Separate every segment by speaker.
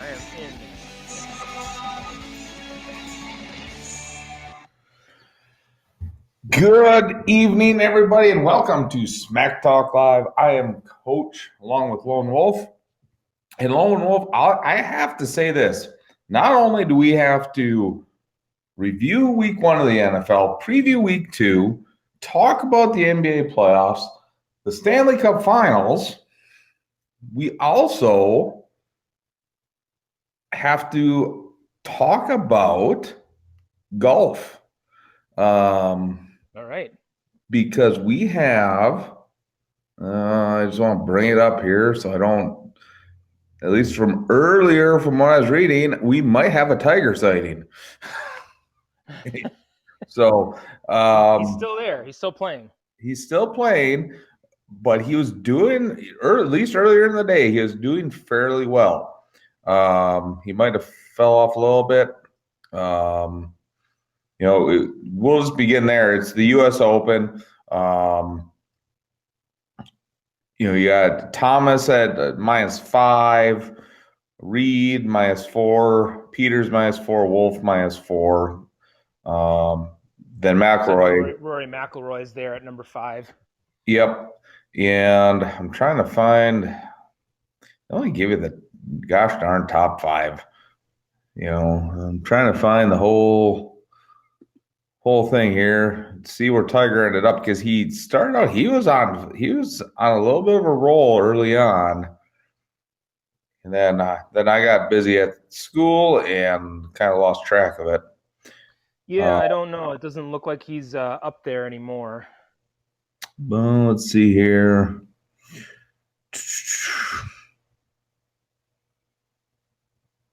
Speaker 1: I am in.
Speaker 2: Good evening, everybody, and welcome to Smack Talk Live. I am Coach, along with Lone Wolf. And Lone Wolf, I have to say this. Not only do we have to review week 1 of the NFL, preview week 2, talk about the NBA playoffs, the Stanley Cup finals, we also have to talk about golf.
Speaker 1: All right.
Speaker 2: Because we have, I just want to bring it up here so I don't, at least from earlier from what I was reading, we might have a tiger sighting. So
Speaker 1: He's still there. He's still playing.
Speaker 2: He's still playing, but he was doing, or at least earlier in the day, he was doing fairly well. He might have fell off a little bit. We'll just begin there. It's the U.S. Open. You got Thomas at -5, Reed -4, Peters -4, Wolf -4. Then McIlroy.
Speaker 1: Rory McIlroy is there at number 5.
Speaker 2: Yep. And I'm trying to find, I only give you the gosh darn top 5. I'm trying to find the whole thing here, see where Tiger ended up, because he started out, he was on a little bit of a roll early on, And then I got busy at school and kind of lost track of it.
Speaker 1: Yeah, I don't know. It doesn't look like he's up there anymore.
Speaker 2: Well, let's see here.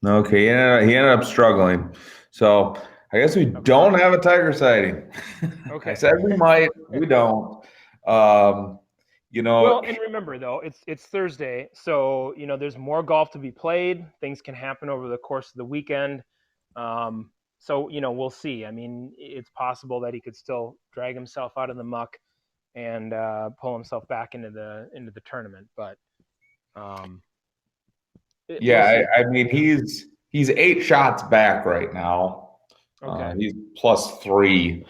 Speaker 2: Okay, he ended up struggling. So I guess we don't have a tiger sighting.
Speaker 1: Okay.
Speaker 2: I said we might, we don't. Um,
Speaker 1: Well, and remember though, it's Thursday, so there's more golf to be played. Things can happen over the course of the weekend. So we'll see. I mean, it's possible that he could still drag himself out of the muck and pull himself back into the tournament. But
Speaker 2: yeah,
Speaker 1: we'll
Speaker 2: I mean he's 8 shots back right now.
Speaker 1: okay.
Speaker 2: He's +3.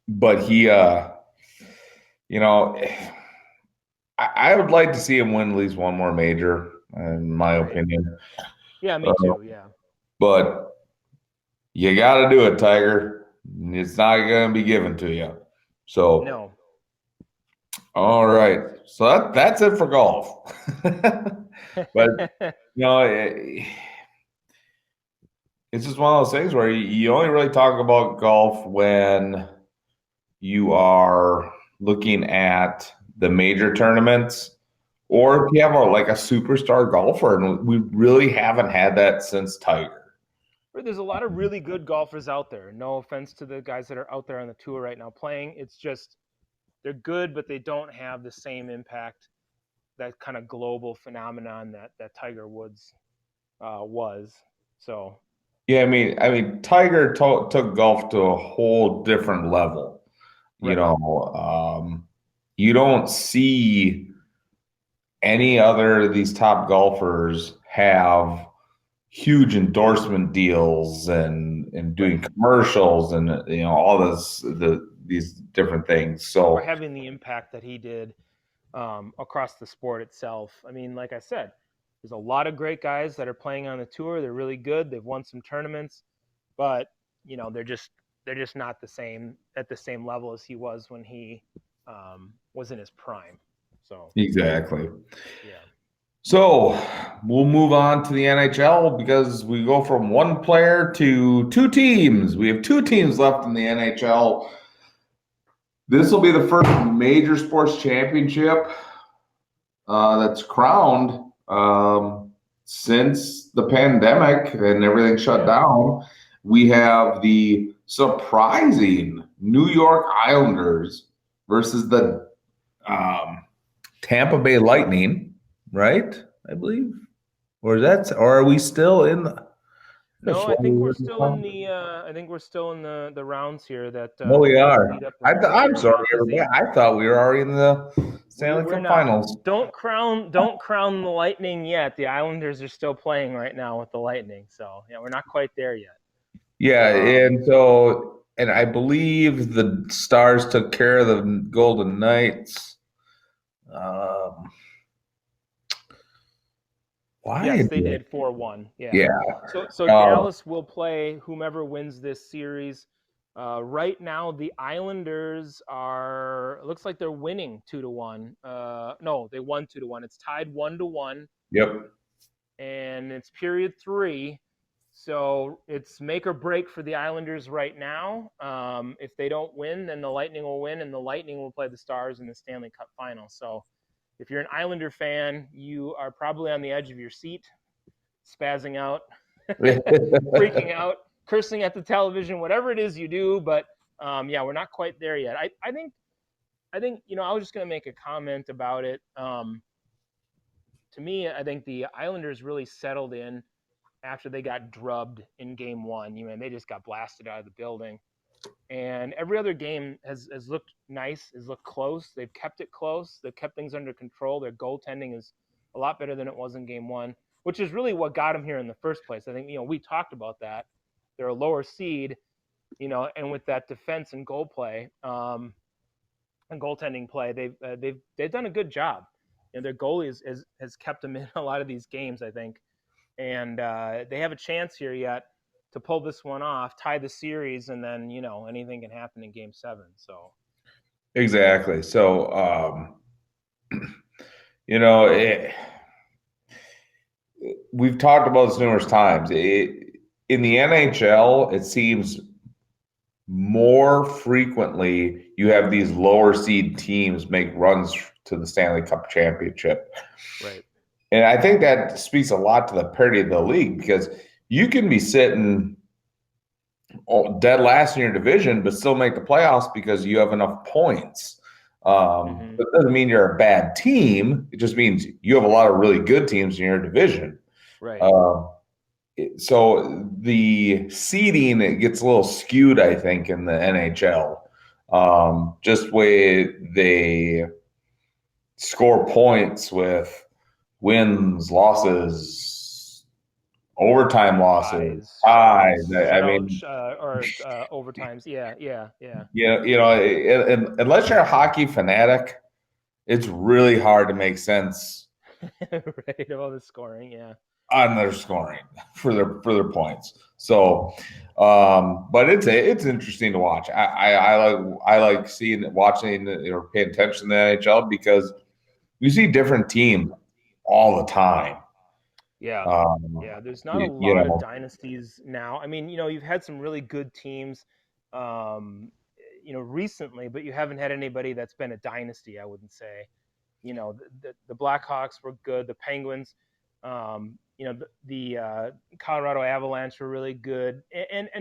Speaker 2: But he I would like to see him win at least one more major, in my opinion.
Speaker 1: Yeah, me too. Yeah.
Speaker 2: But you got to do it, Tiger. It's not going to be given to you. So,
Speaker 1: No.
Speaker 2: All right. So that's it for golf. But it's just one of those things where you only really talk about golf when you are looking at the major tournaments, or if you have like a superstar golfer, and we really haven't had that since Tiger.
Speaker 1: There's a lot of really good golfers out there. No offense to the guys that are out there on the tour right now playing. It's just they're good, but they don't have the same impact, that kind of global phenomenon that Tiger Woods was. So
Speaker 2: Yeah, Tiger took golf to a whole different level.
Speaker 1: right.
Speaker 2: You don't see any other of these top golfers have huge endorsement deals and doing commercials and all these different things. So
Speaker 1: Or having the impact that he did across the sport itself. I mean, like I said, there's a lot of great guys that are playing on the tour. They're really good. They've won some tournaments, but they're just not the same at the same level as he was when he was in his prime. So
Speaker 2: exactly.
Speaker 1: yeah.
Speaker 2: So we'll move on to the NHL because we go from one player to 2 teams. We have 2 teams left in the NHL. This will be the first major sports championship that's crowned since the pandemic and everything shut down. We have the surprising New York Islanders versus the Tampa Bay Lightning, right? I believe, or are we still in the?
Speaker 1: No, I think we're still in the. I think we're still in the rounds here. That
Speaker 2: No, we are.
Speaker 1: lead up
Speaker 2: I'm sorry, everybody. I thought we were already in the Stanley Cup Finals.
Speaker 1: Don't crown the Lightning yet. The Islanders are still playing right now with the Lightning, so yeah, we're not quite there yet.
Speaker 2: Yeah, and I believe the Stars took care of the Golden Knights. Why?
Speaker 1: Yes, they did 4-1. Yeah.
Speaker 2: Yeah.
Speaker 1: So Dallas will play whomever wins this series. Right now, the Islanders are. It looks like they're winning 2-1. No, they won 2-1. It's tied 1-1.
Speaker 2: Yep.
Speaker 1: And it's period 3. So it's make or break for the Islanders right now. If they don't win, then the Lightning will win, and the Lightning will play the Stars in the Stanley Cup Final. So if you're an Islander fan, you are probably on the edge of your seat, spazzing out, freaking out, cursing at the television, whatever it is you do. But yeah, we're not quite there yet. I think I was just going to make a comment about it. To me, I think the Islanders really settled in after they got drubbed in game 1. They just got blasted out of the building. And every other game has looked nice, has looked close. They've kept it close. They've kept things under control. Their goaltending is a lot better than it was in game 1, which is really what got them here in the first place. I think, we talked about that. They're a lower seed, and with that defense and goal play and goaltending play, they've done a good job. Their goalie has kept them in a lot of these games, I think. And they have a chance here yet to pull this one off, tie the series, and then anything can happen in Game 7. So
Speaker 2: exactly. So You know, we've talked about this numerous times. In the NHL, it seems more frequently you have these lower seed teams make runs to the Stanley Cup championship.
Speaker 1: Right.
Speaker 2: And I think that speaks a lot to the parity of the league because you can be sitting dead last in your division, but still make the playoffs because you have enough points.
Speaker 1: Mm-hmm.
Speaker 2: But it doesn't mean you're a bad team. It just means you have a lot of really good teams in your division.
Speaker 1: Right.
Speaker 2: So the seeding, it gets a little skewed, I think, in the NHL. Just way they score points with wins, losses, overtime losses, ties. I mean,
Speaker 1: Overtimes. Yeah, yeah, yeah.
Speaker 2: unless you're a hockey fanatic, it's really hard to make sense
Speaker 1: Right. All the scoring. Yeah.
Speaker 2: on their scoring for their points. So, but it's interesting to watch. I like watching or paying attention to the NHL because you see different teams all the time.
Speaker 1: Yeah.
Speaker 2: Um,
Speaker 1: Yeah. There's not a
Speaker 2: you
Speaker 1: lot of
Speaker 2: know,
Speaker 1: dynasties now. I mean, you've had some really good teams, um, recently, but you haven't had anybody that's been a dynasty, I wouldn't say. The Blackhawks were good. The Penguins, the Colorado Avalanche were really good.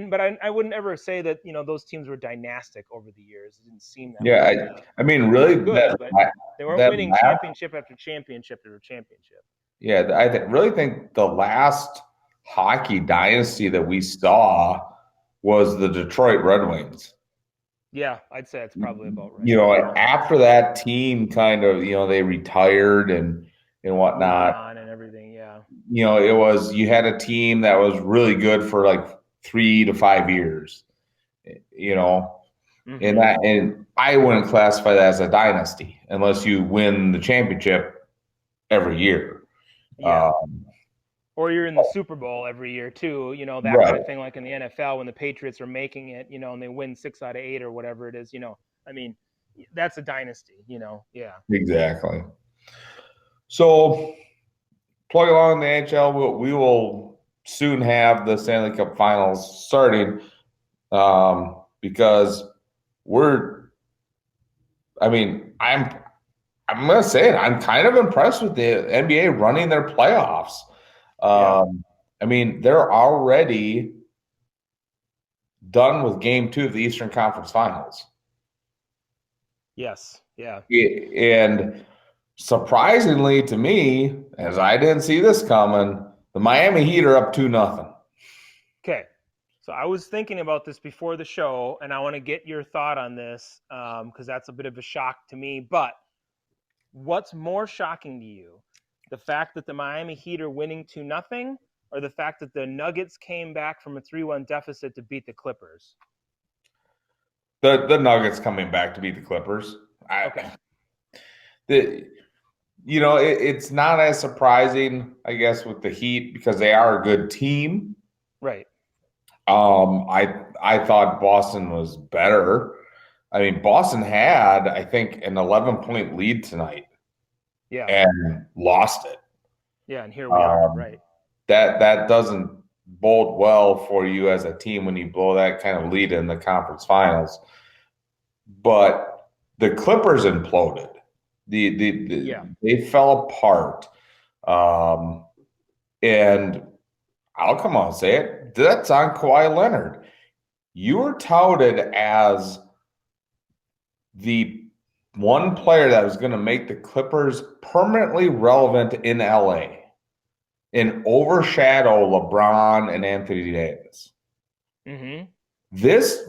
Speaker 1: But I wouldn't ever say that, those teams were dynastic over the years. It didn't seem that way.
Speaker 2: yeah, I mean,
Speaker 1: They were
Speaker 2: really
Speaker 1: good, but they weren't
Speaker 2: that
Speaker 1: winning
Speaker 2: last,
Speaker 1: championship after championship after championship.
Speaker 2: yeah, really think the last hockey dynasty that we saw was the Detroit Red Wings.
Speaker 1: Yeah, I'd say it's probably about right.
Speaker 2: After that team kind of, they retired and
Speaker 1: Moved
Speaker 2: whatnot,
Speaker 1: on and everything. Yeah.
Speaker 2: it was, you had a team that was really good for like 3 to 5 years, you know,
Speaker 1: Mm-hmm.
Speaker 2: and I wouldn't classify that as a dynasty unless you win the championship every year.
Speaker 1: Yeah.
Speaker 2: Um,
Speaker 1: Or you're in the Super Bowl every year too, that kind
Speaker 2: right,
Speaker 1: of thing, like in the NFL when the Patriots are making it, and they win 6 out of 8 or whatever it is, I mean, that's a dynasty, yeah.
Speaker 2: exactly. So plug along in the NHL. We will soon have the Stanley Cup Finals starting because we're. I mean, I'm going to say it. I'm kind of impressed with the NBA running their playoffs.
Speaker 1: Yeah.
Speaker 2: I mean, they're already done with Game 2 of the Eastern Conference Finals.
Speaker 1: Yes. Yeah.
Speaker 2: And surprisingly to me, as I didn't see this coming, the Miami Heat are up 2-0.
Speaker 1: Okay. So I was thinking about this before the show, and I want to get your thought on this because that's a bit of a shock to me. But what's more shocking to you? The fact that the Miami Heat are winning 2-0, or the fact that the Nuggets came back from a 3-1 deficit to beat the Clippers?
Speaker 2: The Nuggets coming back to beat the Clippers.
Speaker 1: Okay.
Speaker 2: It's not as surprising, I guess, with the Heat because they are a good team.
Speaker 1: Right.
Speaker 2: I thought Boston was better. I mean, Boston had, I think, an 11-point lead tonight.
Speaker 1: Yeah.
Speaker 2: And lost it.
Speaker 1: Yeah, and here we are, right.
Speaker 2: That doesn't bode well for you as a team when you blow that kind of lead in the conference finals. But the Clippers imploded. They fell apart. And I'll come on and say it. That's on Kawhi Leonard. You were touted as the one player that was going to make the Clippers permanently relevant in LA and overshadow LeBron and Anthony Davis.
Speaker 1: Mm-hmm.
Speaker 2: This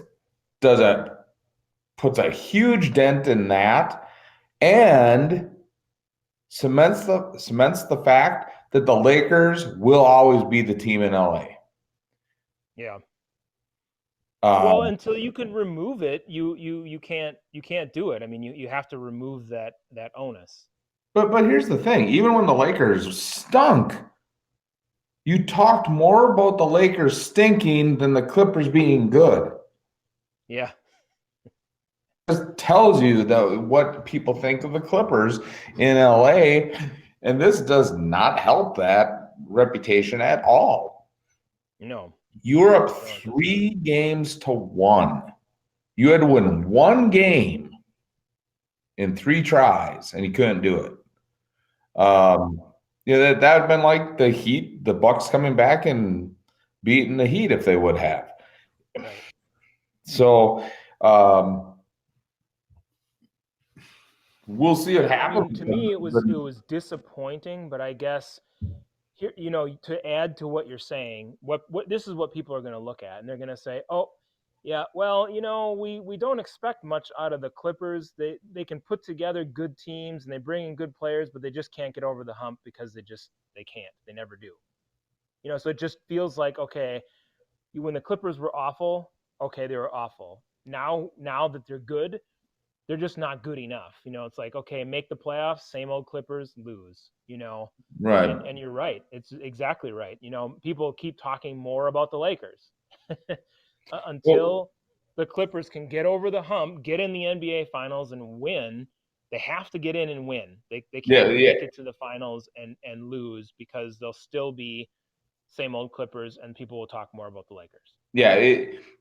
Speaker 2: puts a huge dent in that and cements the fact that the Lakers will always be the team in LA.
Speaker 1: Yeah. Well, until you can remove it, you can't do it. I mean, you have to remove that onus.
Speaker 2: But here's the thing: even when the Lakers stunk, you talked more about the Lakers stinking than the Clippers being good.
Speaker 1: Yeah.
Speaker 2: just tells you that what people think of the Clippers in LA, and this does not help that reputation at all.
Speaker 1: No,
Speaker 2: You were up
Speaker 1: no, it does not.
Speaker 2: 3-1. You had to win one game in 3 tries, and you couldn't do it.
Speaker 1: Yeah,
Speaker 2: That would have been like the Heat, the Bucks coming back and beating the Heat if they would have.
Speaker 1: right.
Speaker 2: So we'll see what
Speaker 1: I mean,
Speaker 2: happens.
Speaker 1: to me, it was disappointing, but I guess here, to add to what you're saying, what this is what people are going to look at, and they're going to say, "Oh, yeah, well, we don't expect much out of the Clippers. They can put together good teams and they bring in good players, but they just can't get over the hump because they can't. They never do. So it just feels like, okay, when the Clippers were awful, okay, they were awful. Now that they're good, they're just not good enough. It's like, okay, make the playoffs, same old Clippers, lose.
Speaker 2: Right.
Speaker 1: And you're right. It's exactly right. People keep talking more about the Lakers
Speaker 2: Well,
Speaker 1: until the Clippers can get over the hump, get in the NBA finals and win. They have to get in and win. They
Speaker 2: yeah,
Speaker 1: can't
Speaker 2: yeah,
Speaker 1: make it to the finals and lose, because they'll still be same old Clippers and people will talk more about the Lakers.
Speaker 2: yeah.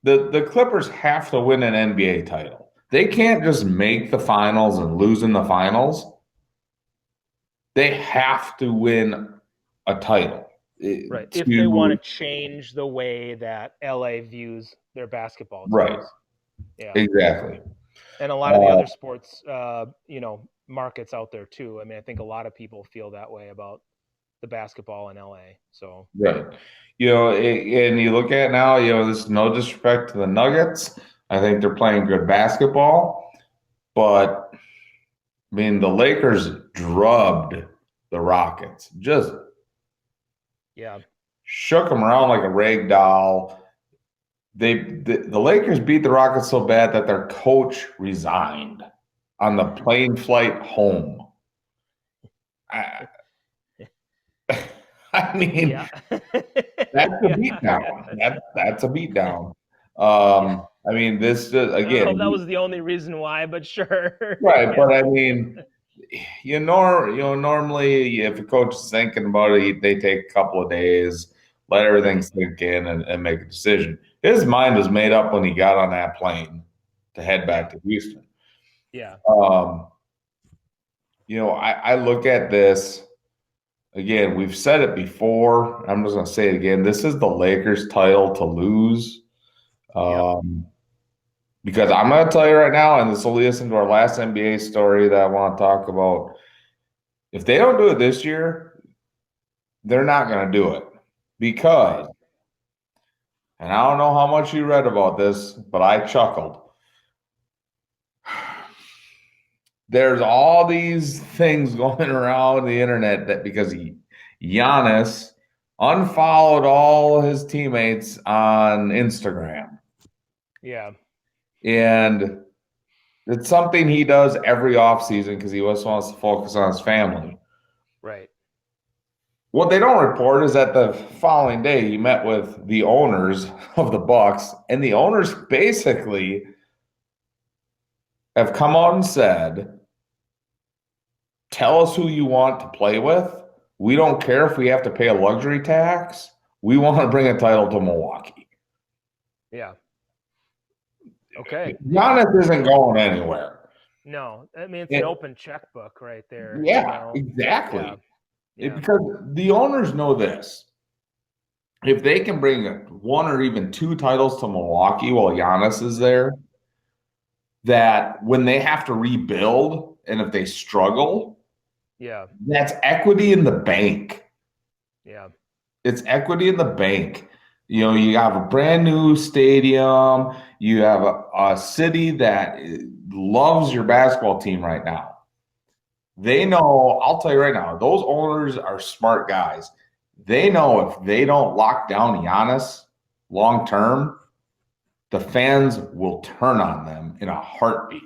Speaker 2: The Clippers have to win an NBA title. They can't just make the finals and lose in the finals. They have to win a title
Speaker 1: Right. If they want
Speaker 2: to
Speaker 1: to change the way that LA views their basketball
Speaker 2: right.
Speaker 1: teams. Yeah.
Speaker 2: Exactly.
Speaker 1: And a lot of the
Speaker 2: Uh,
Speaker 1: other sports, markets out there too. I mean, I think a lot of people feel that way about the basketball in LA. So,
Speaker 2: right. And you look at now, there's no disrespect to the Nuggets. I think they're playing good basketball, but I mean, the Lakers drubbed the Rockets, just
Speaker 1: yeah.
Speaker 2: shook them around like a rag doll. The Lakers beat the Rockets so bad that their coach resigned on the plane flight home. I, I
Speaker 1: Yeah.
Speaker 2: mean, that's a
Speaker 1: Yeah.
Speaker 2: beatdown. That's a beatdown.
Speaker 1: Yeah.
Speaker 2: I mean, this
Speaker 1: I don't know if that
Speaker 2: again,
Speaker 1: was the only reason why, but sure.
Speaker 2: right?
Speaker 1: Yeah.
Speaker 2: But I mean, normally if a coach is thinking about it, they take a couple of days, let everything
Speaker 1: Right.
Speaker 2: sink in, and make a decision. His mind was made up when he got on that plane to head
Speaker 1: Yeah.
Speaker 2: back to Houston.
Speaker 1: Yeah.
Speaker 2: Um, I look at this again. We've said it before. I'm just going to say it again. This is the Lakers' title to lose.
Speaker 1: Yep.
Speaker 2: Um, because I'm going to tell you right now, and this will lead us into our last NBA story that I want to talk about. If they don't do it this year, they're not going to do it
Speaker 1: Right.
Speaker 2: because, and I don't know how much you read about this, but I chuckled. There's all these things going around the internet that because Giannis unfollowed all his teammates on Instagram.
Speaker 1: Yeah.
Speaker 2: And it's something he does every offseason because he just wants to focus on his family.
Speaker 1: Right.
Speaker 2: What they don't report is that the following day he met with the owners of the Bucks, and the owners basically have come out and said, "Tell us who you want to play with. We don't care if we have to pay a luxury tax. We want to bring a title to Milwaukee."
Speaker 1: Yeah. Okay. Yeah.
Speaker 2: Giannis isn't
Speaker 1: No.
Speaker 2: going anywhere.
Speaker 1: No. I mean, it's an
Speaker 2: It-
Speaker 1: open checkbook right there.
Speaker 2: yeah,
Speaker 1: Yeah.
Speaker 2: exactly.
Speaker 1: Yeah.
Speaker 2: Because the owners know this. If they can bring one or even two titles to Milwaukee while Giannis is there, that when they have to rebuild and if they struggle,
Speaker 1: Yeah.
Speaker 2: that's equity in the bank.
Speaker 1: Yeah.
Speaker 2: It's equity in the bank. You have a brand new stadium. You have a city that loves your basketball team right now. They know, I'll tell you right now, those owners are smart guys. They know if they don't lock down Giannis long term, the fans will turn on them in a heartbeat.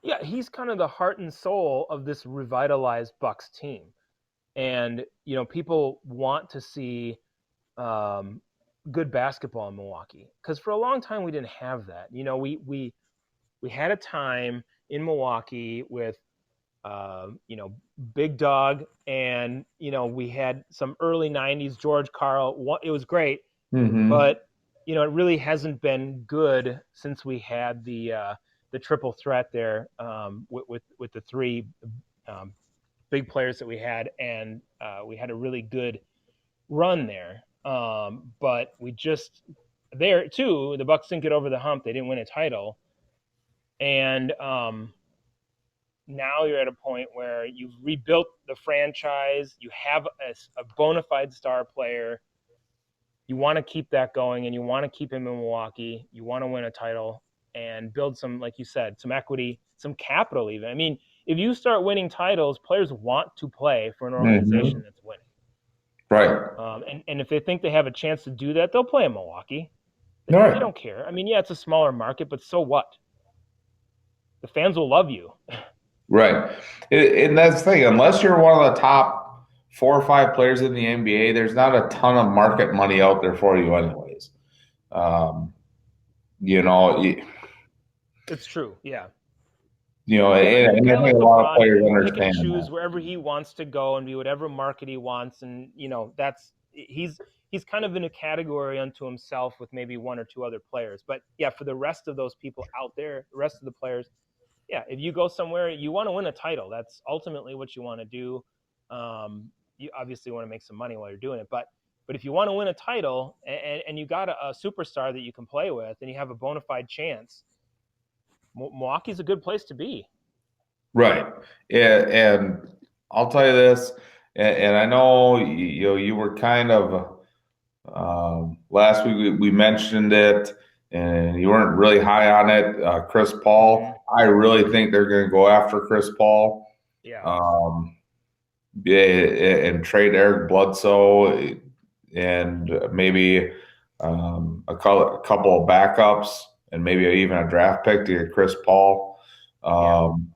Speaker 1: Yeah. He's kind of the heart and soul of this revitalized Bucks team. And, people want to see um, good basketball in Milwaukee, because for a long time we didn't have that. We we had a time in Milwaukee with Big Dog, and we had some early '90s George Karl. It was great,
Speaker 2: Mm-hmm.
Speaker 1: but it really hasn't been good since we had the triple threat there, with the three um, big players that we had, and we had a really good run there. But we just there too. The Bucks didn't get over the hump. They didn't win a title, and now you're at a point where you've rebuilt the franchise. You have a bona fide star player. You want to keep that going, and you want to keep him in Milwaukee. You want to win a title and build some, like you said, some equity, some capital. Even, I mean, if you start winning titles, players want to play for an
Speaker 2: Mm-hmm.
Speaker 1: organization that's winning.
Speaker 2: Right.
Speaker 1: And if they think they have a chance to do that, they'll play in Milwaukee.
Speaker 2: All
Speaker 1: They
Speaker 2: right.
Speaker 1: don't care. I mean, yeah, it's a smaller market, but so what? The fans will love you.
Speaker 2: Right. And that's the thing. Unless you're one of the top 4 or 5 players in the NBA, there's not a ton of market money out there for you, anyways. Um, you know, you,
Speaker 1: It's true. Yeah.
Speaker 2: and
Speaker 1: A
Speaker 2: I
Speaker 1: guy
Speaker 2: think
Speaker 1: like
Speaker 2: a lot of
Speaker 1: LeBron
Speaker 2: players
Speaker 1: can pick and
Speaker 2: understand that.
Speaker 1: choose wherever he wants to go and be whatever market he wants, and that's he's kind of in a category unto himself with maybe one or two other players. But yeah, for the rest of those people out there, the rest of the players, yeah, if you go somewhere, you want to win a title. That's ultimately what you want to do. You obviously want to make some money while you're doing it, but if you want to win a title and you got a superstar that you can play with, and you have a bona fide chance, Milwaukee's a good place to be.
Speaker 2: Right. Yeah, and I'll tell you this, and I know you were kind of last week we mentioned it, and you weren't really high on it. Chris
Speaker 1: Mm-hmm.
Speaker 2: Paul, I really think they're going to go after Chris Paul.
Speaker 1: Yeah.
Speaker 2: Um, yeah, and trade Eric Bledsoe and maybe a couple of backups and maybe even a draft pick to get Chris Paul.
Speaker 1: Yeah.
Speaker 2: Um,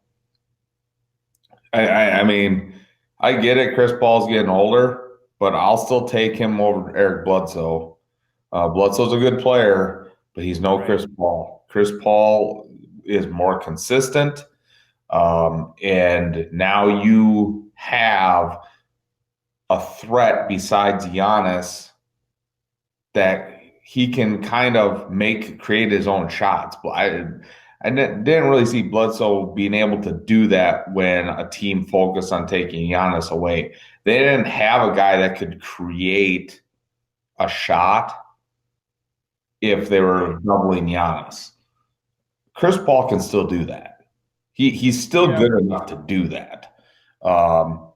Speaker 2: I mean, I get it. Chris Paul's getting older, but I'll still take him over Eric Bledsoe. Bledsoe's a good player, but he's no
Speaker 1: Right.
Speaker 2: Chris Paul. Chris Paul is more consistent. And now you have a threat besides Giannis that he can kind of create his own shots. But I didn't really see Bledsoe being able to do that when a team focused on taking Giannis away. They didn't have a guy that could create a shot if they
Speaker 1: Right.
Speaker 2: were doubling Giannis. Chris Paul can still do that. He's still
Speaker 1: Yeah.
Speaker 2: good enough to do that. Um,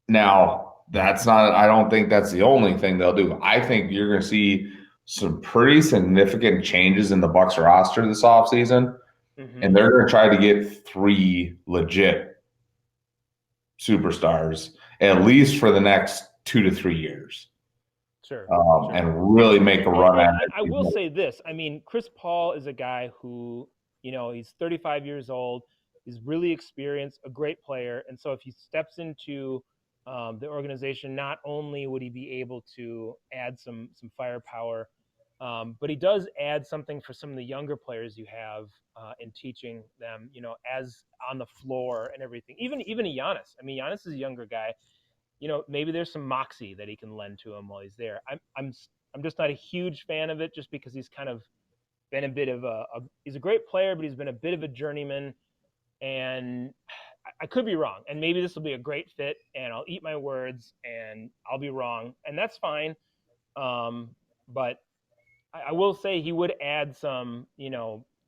Speaker 2: Now, that's not, I don't think that's the only thing they'll do. I think you're going to see some pretty significant changes in the Bucks roster this offseason,
Speaker 1: Mm-hmm.
Speaker 2: and they're going to try to get 3 legit superstars at least for the next 2 to 3 years,
Speaker 1: Sure. Sure.
Speaker 2: and really make a run
Speaker 1: And
Speaker 2: at
Speaker 1: I will
Speaker 2: it.
Speaker 1: say this. I mean, Chris Paul is a guy who, he's 35 years old. He's really experienced, a great player. And so if he steps into the organization, not only would he be able to add some firepower, but he does add something for some of the younger players you have in teaching them, as on the floor and everything. Even a Giannis. I mean, Giannis is a younger guy. Maybe there's some moxie that he can lend to him while he's there. I'm just not a huge fan of it, just because he's kind of been a bit of he's a great player, but he's been a bit of a journeyman, and I could be wrong. And maybe this will be a great fit, and I'll eat my words, and I'll be wrong, and that's fine. But I will say he would add some,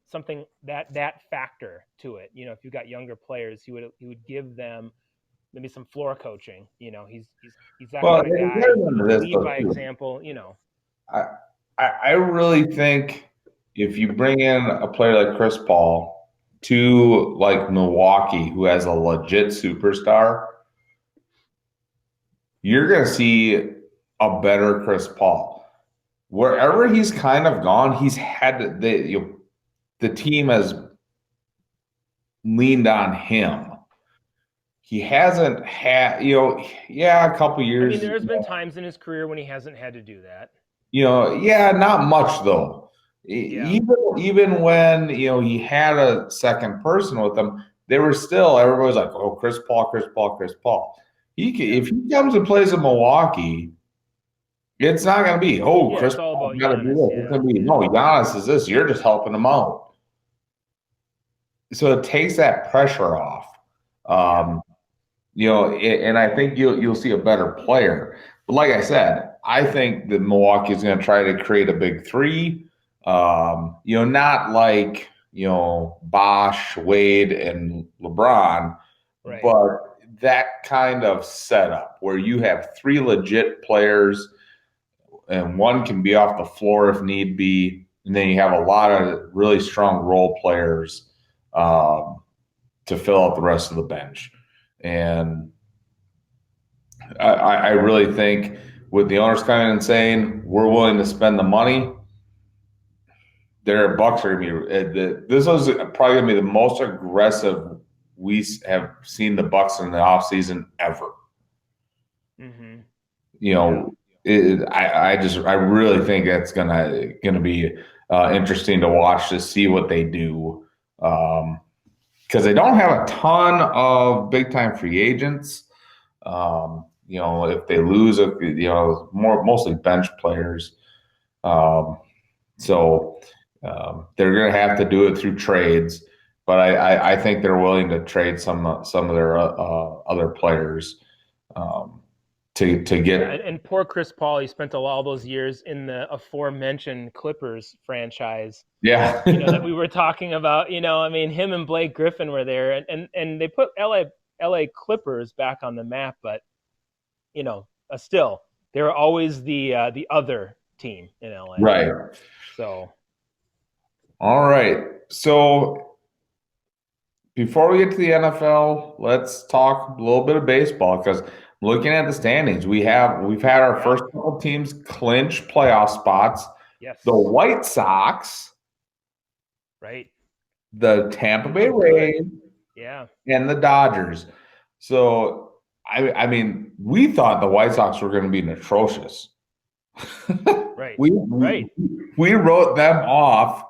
Speaker 1: something that factor to it. If you've got younger players, he would give them maybe some floor coaching. He's that
Speaker 2: Well,
Speaker 1: kind of
Speaker 2: you
Speaker 1: guy.
Speaker 2: got to
Speaker 1: He
Speaker 2: remember
Speaker 1: can
Speaker 2: this,
Speaker 1: lead
Speaker 2: though,
Speaker 1: by
Speaker 2: too.
Speaker 1: example.
Speaker 2: I, I really think if you bring in a player like Chris Paul to like Milwaukee, who has a legit superstar, you're going to see a better Chris Paul. Wherever he's kind of gone, he's had the team has leaned on him. He hasn't had, yeah, a couple
Speaker 1: I mean,
Speaker 2: years,
Speaker 1: there has been times in his career when he hasn't had to do that.
Speaker 2: yeah, not much though.
Speaker 1: Yeah.
Speaker 2: Even when he had a second person with him, they were still everybody's like, oh, Chris Paul, Chris Paul, Chris Paul.
Speaker 1: Yeah.
Speaker 2: If he comes and plays in Milwaukee, it's not going to be, oh,
Speaker 1: Yeah.
Speaker 2: Chris
Speaker 1: It's all
Speaker 2: Paul
Speaker 1: about
Speaker 2: got to do
Speaker 1: Giannis.
Speaker 2: this. It's
Speaker 1: Yeah.
Speaker 2: going to be,
Speaker 1: Yeah.
Speaker 2: no, Giannis is this. You're just helping him out. So it takes that pressure off.
Speaker 1: Yeah.
Speaker 2: Um, and I think you'll see a better player. But like I said, I think that Milwaukee is going to try to create a big three. Not like Bosh, Wade, and LeBron,
Speaker 1: Right.
Speaker 2: but that kind of setup where you have three legit players and one can be off the floor if need be, and then you have a lot of really strong role players to fill out the rest of the bench. And I really think with the owners coming and saying we're willing to spend the money, their Bucks are going to be. This is probably going to be the most aggressive we have seen the Bucks in the offseason ever.
Speaker 1: Mm-hmm.
Speaker 2: You
Speaker 1: Yeah.
Speaker 2: know, I really think that's gonna be interesting to watch to see what they do. Because they don't have a ton of big time free agents. If they lose, mostly bench players. Um, so they're going to have to do it through trades. But I think they're willing to trade some of their other players to
Speaker 1: Yeah,
Speaker 2: get.
Speaker 1: and poor Chris Paul, he spent all those years in the aforementioned Clippers franchise,
Speaker 2: Yeah.
Speaker 1: that we were talking about. I mean, him and Blake Griffin were there, and they put LA Clippers back on the map, but still, they were always the other team in LA.
Speaker 2: Right.
Speaker 1: So
Speaker 2: All right. So before we get to the NFL, let's talk a little bit of baseball because looking at the standings, we've had our
Speaker 1: yeah,
Speaker 2: first couple teams clinch playoff spots.
Speaker 1: yes,
Speaker 2: The White Sox,
Speaker 1: right,
Speaker 2: the Tampa
Speaker 1: they
Speaker 2: Bay
Speaker 1: look good.
Speaker 2: Rays,
Speaker 1: Yeah,
Speaker 2: and the Dodgers. So I mean, we thought the White Sox were going to be atrocious.
Speaker 1: right,
Speaker 2: we,
Speaker 1: right.
Speaker 2: we we wrote them off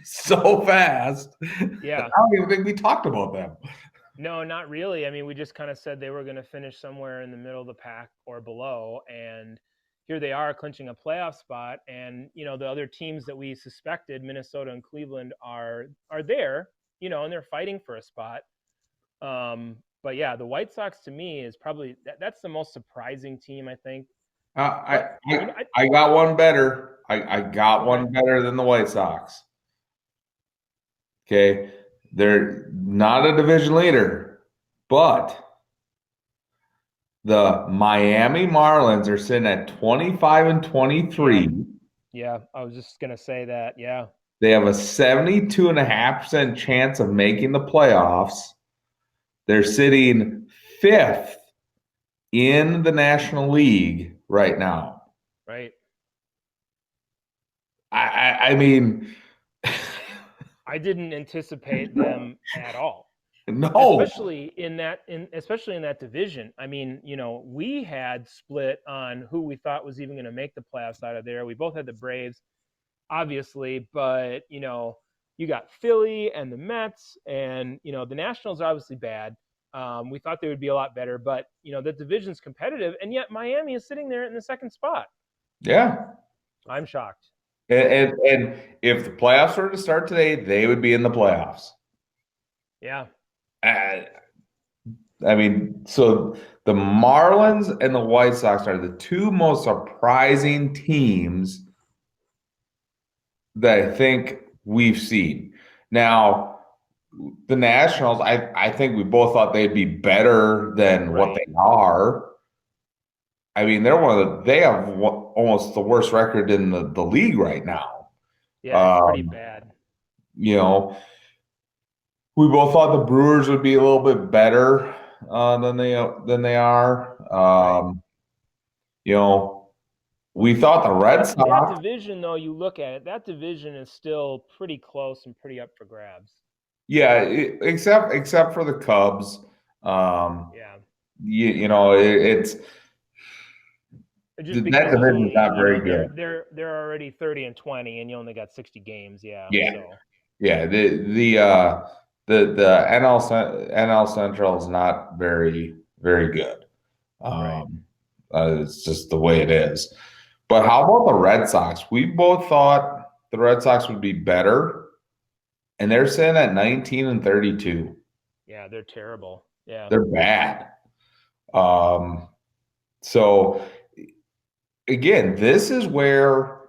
Speaker 2: so fast.
Speaker 1: Yeah.
Speaker 2: I don't even think we talked about them.
Speaker 1: No, not really. I mean, we just kind of said they were going to finish somewhere in the middle of the pack or below, and here they are clinching a playoff spot. And the other teams that we suspected, Minnesota and Cleveland, are there, and they're fighting for a spot. But yeah, the White Sox to me is probably that's the most surprising team, I think.
Speaker 2: I,
Speaker 1: But
Speaker 2: I I got one better. I got
Speaker 1: okay,
Speaker 2: one better than the White Sox. Okay, they're not a division leader, but the Miami Marlins are sitting at 25 and 23.
Speaker 1: yeah, I was just gonna say that. Yeah,
Speaker 2: They have a 72.5% chance of making the playoffs. They're sitting fifth in the National League right now.
Speaker 1: right.
Speaker 2: I mean,
Speaker 1: I didn't anticipate them at all.
Speaker 2: no.
Speaker 1: Especially in that division. I mean, we had split on who we thought was even going to make the playoffs out of there. We both had the Braves, obviously, but you got Philly and the Mets, and the Nationals are obviously bad. We thought they would be a lot better, but the division's competitive, and yet Miami is sitting there in the second spot.
Speaker 2: Yeah.
Speaker 1: I'm shocked.
Speaker 2: And if the playoffs were to start today, they would be in the playoffs.
Speaker 1: Yeah.
Speaker 2: I, I mean, so the Marlins and the White Sox are the two most surprising teams that I think we've seen. Now, the Nationals, I think we both thought they'd be better than what
Speaker 1: Right.
Speaker 2: they are. I mean, they have almost the worst record in the league right now.
Speaker 1: Yeah, it's pretty
Speaker 2: Um,
Speaker 1: bad.
Speaker 2: you know, we both thought the Brewers would be a little bit better than they are.
Speaker 1: Right.
Speaker 2: You know, we thought the Red
Speaker 1: That
Speaker 2: Sox.
Speaker 1: division, though, you look at it, that division is still pretty close and pretty up for grabs.
Speaker 2: Yeah, except for the Cubs.
Speaker 1: Yeah.
Speaker 2: You know, it's
Speaker 1: Just
Speaker 2: that
Speaker 1: because there's
Speaker 2: division's
Speaker 1: only,
Speaker 2: not very good.
Speaker 1: they're already 30-20, and you only got 60 games. Yeah.
Speaker 2: Yeah,
Speaker 1: So
Speaker 2: yeah. The NL Central is not very good.
Speaker 1: right.
Speaker 2: Um, it's just the way it is. But how about the Red Sox? We both thought the Red Sox would be better, and they're sitting at 19-32.
Speaker 1: Yeah, they're terrible. Yeah.
Speaker 2: They're bad. Um, so again, this is where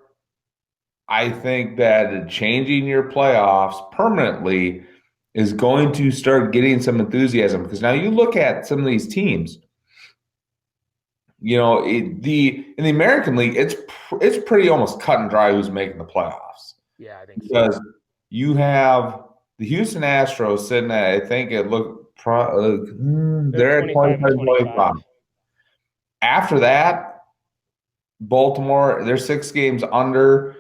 Speaker 2: I think that changing your playoffs permanently is going to start getting some enthusiasm because now you look at some of these teams. In the American League, it's pretty almost cut and dry who's making the playoffs
Speaker 1: Yeah, I think so.
Speaker 2: because you have the Houston Astros sitting at, I think it looked
Speaker 1: They're
Speaker 2: they're at
Speaker 1: 25 and
Speaker 2: 25.
Speaker 1: 25.
Speaker 2: After that, Baltimore, they're 6 games under.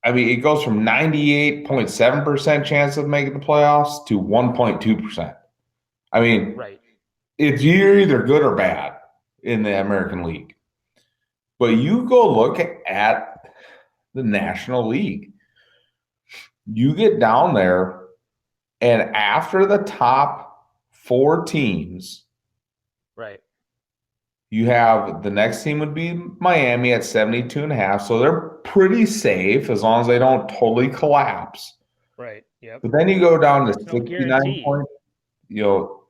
Speaker 2: I mean, it goes from 98.7% chance of making the playoffs to 1.2%. I mean,
Speaker 1: Right.
Speaker 2: you're either good or bad in the American League. But you go look at the National League. You get down there, and after the top 4 teams,
Speaker 1: Right.
Speaker 2: you have the next team would be Miami at 72.5. So they're pretty safe as long as they don't totally collapse.
Speaker 1: Right. Yep.
Speaker 2: But then you go down to
Speaker 1: There's no
Speaker 2: 69
Speaker 1: guarantee.
Speaker 2: point,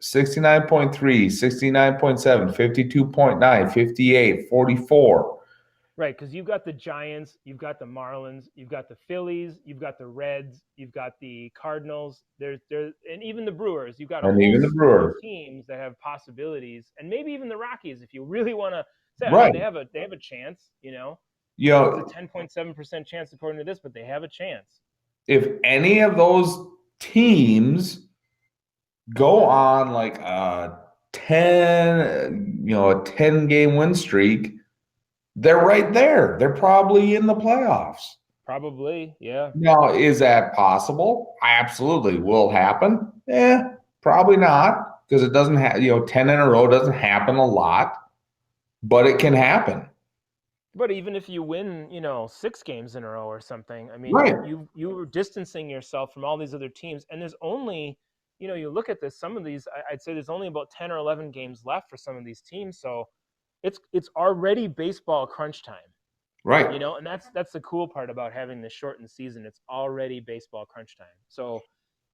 Speaker 2: 69.3, 69.7, 52.9, 58, 44.
Speaker 1: Right, because you've got the Giants, you've got the Marlins, you've got the Phillies, you've got the Reds, you've got the Cardinals. And even the Brewers. You've got a
Speaker 2: And
Speaker 1: whole
Speaker 2: even the
Speaker 1: slew of
Speaker 2: Brewers.
Speaker 1: teams that have possibilities, and maybe even the Rockies if you really want to say. I mean,
Speaker 2: Right.
Speaker 1: they have a chance.
Speaker 2: You
Speaker 1: It's a
Speaker 2: know,
Speaker 1: 10.7% chance according to this, but they have a chance.
Speaker 2: if any of those teams go on like a 10 game win streak, they're right there. They're probably in the playoffs.
Speaker 1: Probably, yeah.
Speaker 2: Now, is that possible? Absolutely. Will it happen? Probably not because it doesn't have, 10 in a row doesn't happen a lot, but it can happen.
Speaker 1: But even if you win, 6 games in a row or something, I mean,
Speaker 2: Right.
Speaker 1: you're distancing yourself from all these other teams, and there's only, you look at this. Some of these, I'd say, there's only about 10 or 11 games left for some of these teams, so it's already baseball crunch time,
Speaker 2: Right.
Speaker 1: and that's the cool part about having this shortened season. It's already baseball crunch time. So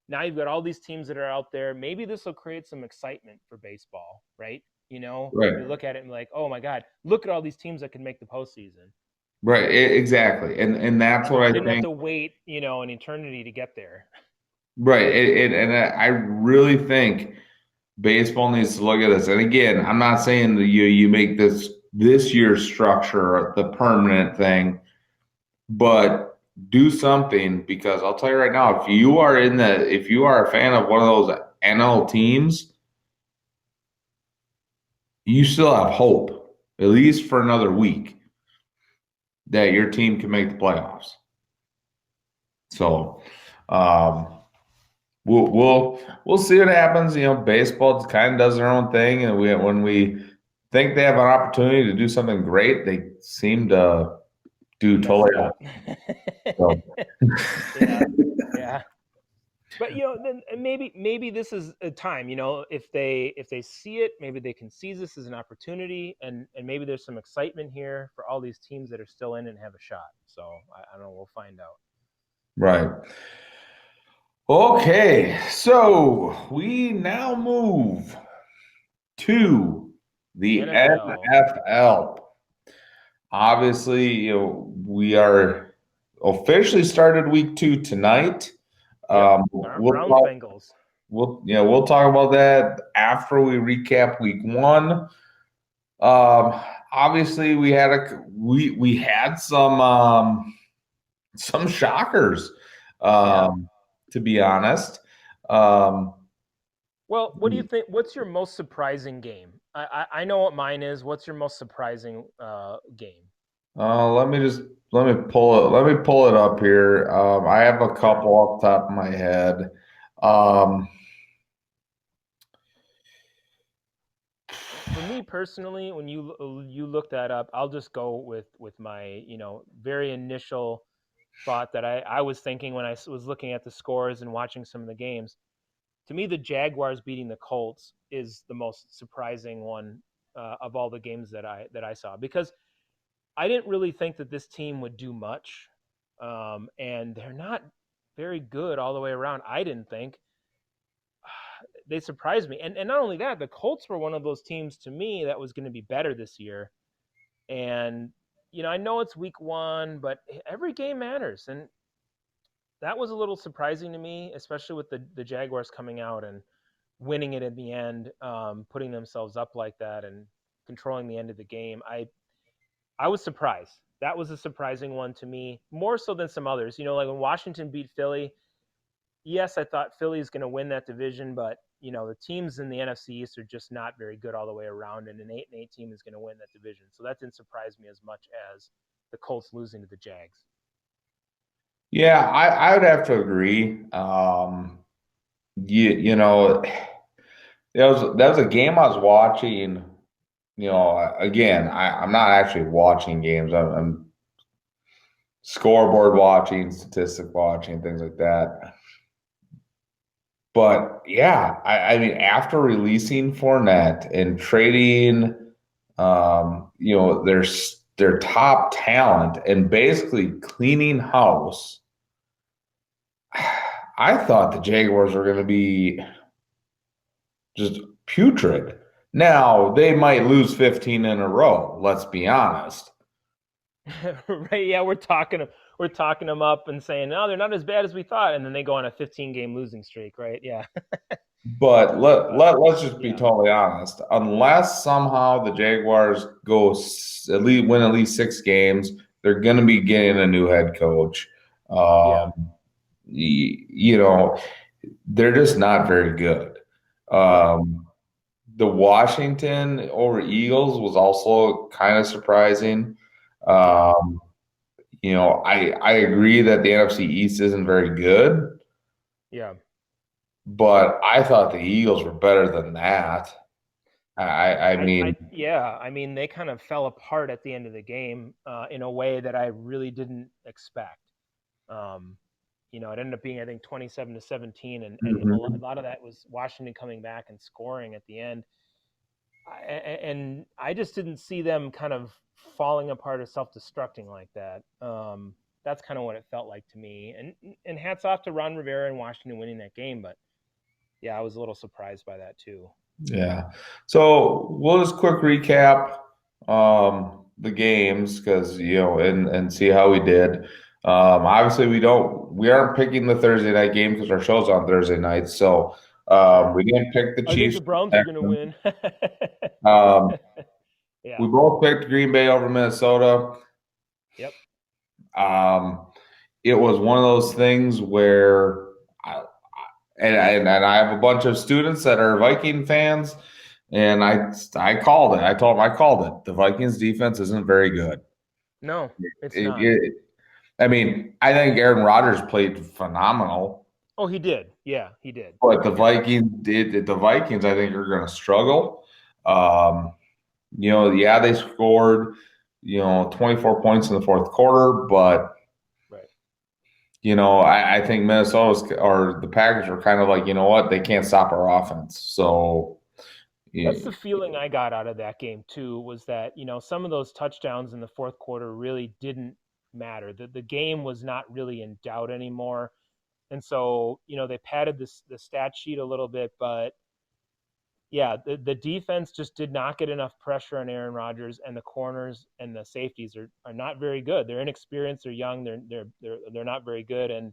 Speaker 1: now you've got all these teams that are out there. Maybe this will create some excitement for baseball, right?
Speaker 2: Right.
Speaker 1: You look at it and like, oh my God, look at all these teams that can make the postseason.
Speaker 2: Right. Exactly. And that's what
Speaker 1: You
Speaker 2: I
Speaker 1: didn't have
Speaker 2: think.
Speaker 1: to wait, an eternity to get there.
Speaker 2: Right. And I really think baseball needs to look at this. And again, I'm not saying that you make this year's structure the permanent thing, but do something because I'll tell you right now, if you are a fan of one of those NL teams, you still have hope, at least for another week, that your team can make the playoffs. So we'll see what happens. Baseball kind of does their own thing, and when we think they have an opportunity to do something great, they seem to do
Speaker 1: Mess
Speaker 2: totally
Speaker 1: it up.
Speaker 2: so.
Speaker 1: Yeah, yeah. But then maybe this is a time. If they see it, maybe they can seize this as an opportunity, and maybe there's some excitement here for all these teams that are still in and have a shot. So I don't know. We'll find out.
Speaker 2: Right. Okay, so we now move to the
Speaker 1: NFL.
Speaker 2: NFL. Obviously, we are officially started week 2 tonight.
Speaker 1: Yep.
Speaker 2: We'll
Speaker 1: Browns
Speaker 2: talk,
Speaker 1: Bengals.
Speaker 2: we'll talk about that after we recap week 1. Obviously, we had some shockers.
Speaker 1: Yeah.
Speaker 2: To be honest. Um,
Speaker 1: Well, what do you think? What's your most surprising game? I know what mine is. What's your most surprising game?
Speaker 2: let me pull it up here. I have a couple off the top of my head. Um,
Speaker 1: For me personally, when you look that up, I'll just go with my very initial thought that I was thinking when I was looking at the scores and watching some of the games. To me, the Jaguars beating the Colts is the most surprising one of all the games that I saw, because I didn't really think that this team would do much, and they're not very good all the way around. I didn't think. They surprised me, and not only that, the Colts were one of those teams to me that was going to be better this year. And I know it's week one, but every game matters, and that was a little surprising to me, especially with the Jaguars coming out and winning it in the end, putting themselves up like that and controlling the end of the game. I was surprised. That was a surprising one to me, more so than some others. Like when Washington beat Philly, yes, I thought Philly's going to win that division, but the teams in the NFC East are just not very good all the way around, and an 8-8 team is going to win that division. So that didn't surprise me as much as the Colts losing to the Jags.
Speaker 2: Yeah, I would have to agree. You know, that was a game I was watching. Again, I'm not actually watching games. I'm scoreboard watching, statistic watching, things like that. But yeah, I mean, after releasing Fournette and trading, their top talent and basically cleaning house, I thought the Jaguars were going to be just putrid. Now they might lose 15 in a row. Let's be honest.
Speaker 1: Right? Yeah, we're talking them up and saying, no, they're not as bad as we thought, and then they go on a 15-game losing streak, right? Yeah.
Speaker 2: But let's just be
Speaker 1: Yeah.
Speaker 2: totally honest. Unless somehow the Jaguars win at least 6 games, they're going to be getting a new head coach.
Speaker 1: Yeah.
Speaker 2: You know, they're just not very good. The Washington over Eagles was also kind of surprising. Um, I agree that the NFC East isn't very good,
Speaker 1: Yeah.
Speaker 2: but I thought the Eagles were better than that. I mean,
Speaker 1: Yeah, I mean, they kind of fell apart at the end of the game in a way that I really didn't expect. Um, it ended up being, I think, 27-17, and a lot of that was Washington coming back and scoring at the end. And I just didn't see them kind of falling apart or self-destructing like that. That's kind of what it felt like to me. And hats off to Ron Rivera and Washington winning that game, but yeah, I was a little surprised by that too.
Speaker 2: yeah. So we'll just quick recap the games because and see how we did. Obviously we aren't picking the Thursday night game because our show's on Thursday night. So we didn't pick the
Speaker 1: I think
Speaker 2: Chiefs.
Speaker 1: the Browns are going to win.
Speaker 2: Um,
Speaker 1: Yeah.
Speaker 2: we both picked Green Bay over Minnesota.
Speaker 1: Yep.
Speaker 2: It was one of those things where and I have a bunch of students that are Viking fans, and I called it. I told them I called it. The Vikings defense isn't very good.
Speaker 1: No, it's
Speaker 2: It-
Speaker 1: not.
Speaker 2: it- I mean, I think Aaron Rodgers played phenomenal,
Speaker 1: Oh, he did. Yeah, he did.
Speaker 2: but the Vikings did. The Vikings, I think, are going to struggle. Yeah, they scored, 24 points in the fourth quarter, but
Speaker 1: Right.
Speaker 2: I think Minnesota's or the Packers were kind of like, you know what, they can't stop our offense. So, yeah,
Speaker 1: That's the feeling I got out of that game too, was that, some of those touchdowns in the fourth quarter really didn't matter. The game was not really in doubt anymore. And so, they padded the stat sheet a little bit, but yeah, the defense just did not get enough pressure on Aaron Rodgers, and the corners and the safeties are not very good. They're inexperienced, they're young, they're not very good, and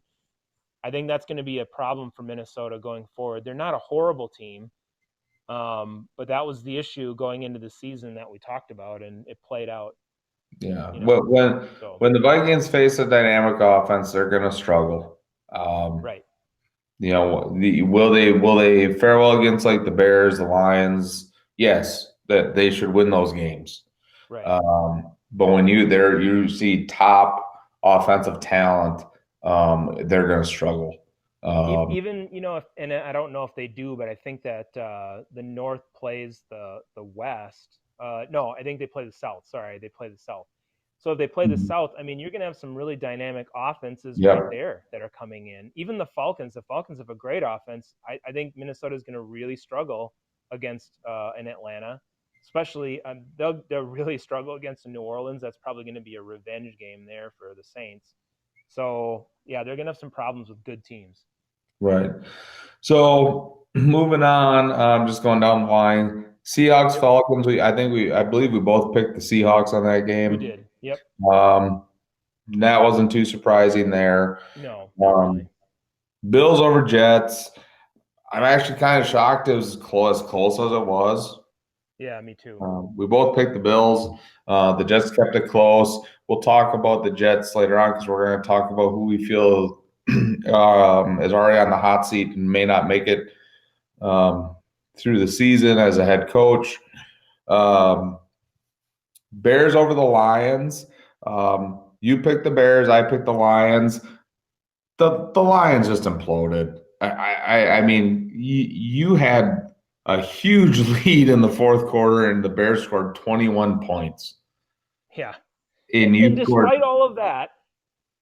Speaker 1: I think that's going to be a problem for Minnesota going forward. They're not a horrible team, but that was the issue going into the season that we talked about, and it played out.
Speaker 2: yeah.
Speaker 1: So
Speaker 2: When the Vikings face a dynamic offense, they're going to struggle.
Speaker 1: right,
Speaker 2: Will they fare well against like the Bears, the Lions? Yes, that they should win those games.
Speaker 1: right,
Speaker 2: But when you see top offensive talent, they're going to struggle.
Speaker 1: Even if, and I don't know if they do, but I think that the North plays the West. No, I think they play the South. Sorry, they play the South. So if they play the
Speaker 2: Mhm.
Speaker 1: South, I mean, you're going to have some really dynamic offenses right
Speaker 2: Yep.
Speaker 1: there that are coming in. Even the Falcons. The Falcons have a great offense. I think Minnesota is going to really struggle against in Atlanta, especially they'll really struggle against New Orleans. That's probably going to be a revenge game there for the Saints. So yeah, they're going to have some problems with good teams.
Speaker 2: Right. So moving on, just going down the line. Seahawks,
Speaker 1: Yep,
Speaker 2: Falcons. I believe we both picked the Seahawks on that
Speaker 1: we
Speaker 2: game.
Speaker 1: did. Yep.
Speaker 2: Um, that wasn't too surprising there.
Speaker 1: No, not really.
Speaker 2: Um, Bills over Jets. I'm actually kind of shocked it was close as it was.
Speaker 1: Yeah, me too.
Speaker 2: We both picked the Bills. The Jets kept it close. We'll talk about the Jets later on because we're going to talk about who we feel is already on the hot seat and may not make it um, through the season as a head coach. Um, Bears over the Lions. You picked the Bears. I picked the Lions. The Lions just imploded. I mean, you had a huge lead in the fourth quarter, and the Bears scored 21 points,
Speaker 1: Yeah.
Speaker 2: and
Speaker 1: And
Speaker 2: you scored
Speaker 1: despite all of that,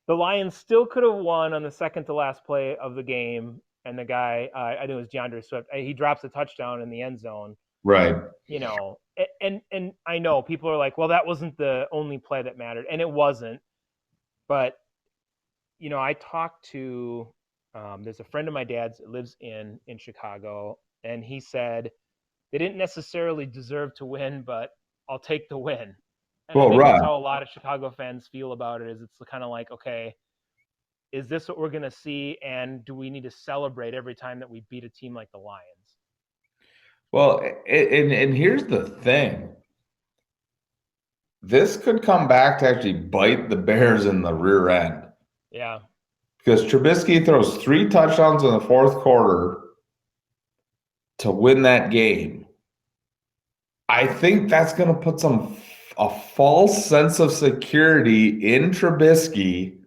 Speaker 1: the Lions still could have won on the second to last play of the game. And the guy, I think it was DeAndre Swift, he drops a touchdown in the end zone.
Speaker 2: right.
Speaker 1: And I know people are like, well, that wasn't the only play that mattered, and it wasn't. But I talked to there's a friend of my dad's that lives in Chicago, and he said they didn't necessarily deserve to win, but I'll take the win. And I
Speaker 2: Well,
Speaker 1: think that's
Speaker 2: right.
Speaker 1: how a lot of Chicago fans feel about it. Is it's kind of like, okay, is this what we're going to see, and do we need to celebrate every time that we beat a team like the Lions?
Speaker 2: Well, and here's the thing. This could come back to actually bite the Bears in the rear end
Speaker 1: Yeah,
Speaker 2: because Trubisky throws 3 touchdowns in the fourth quarter to win that game. I think that's going to put a false sense of security in Trubisky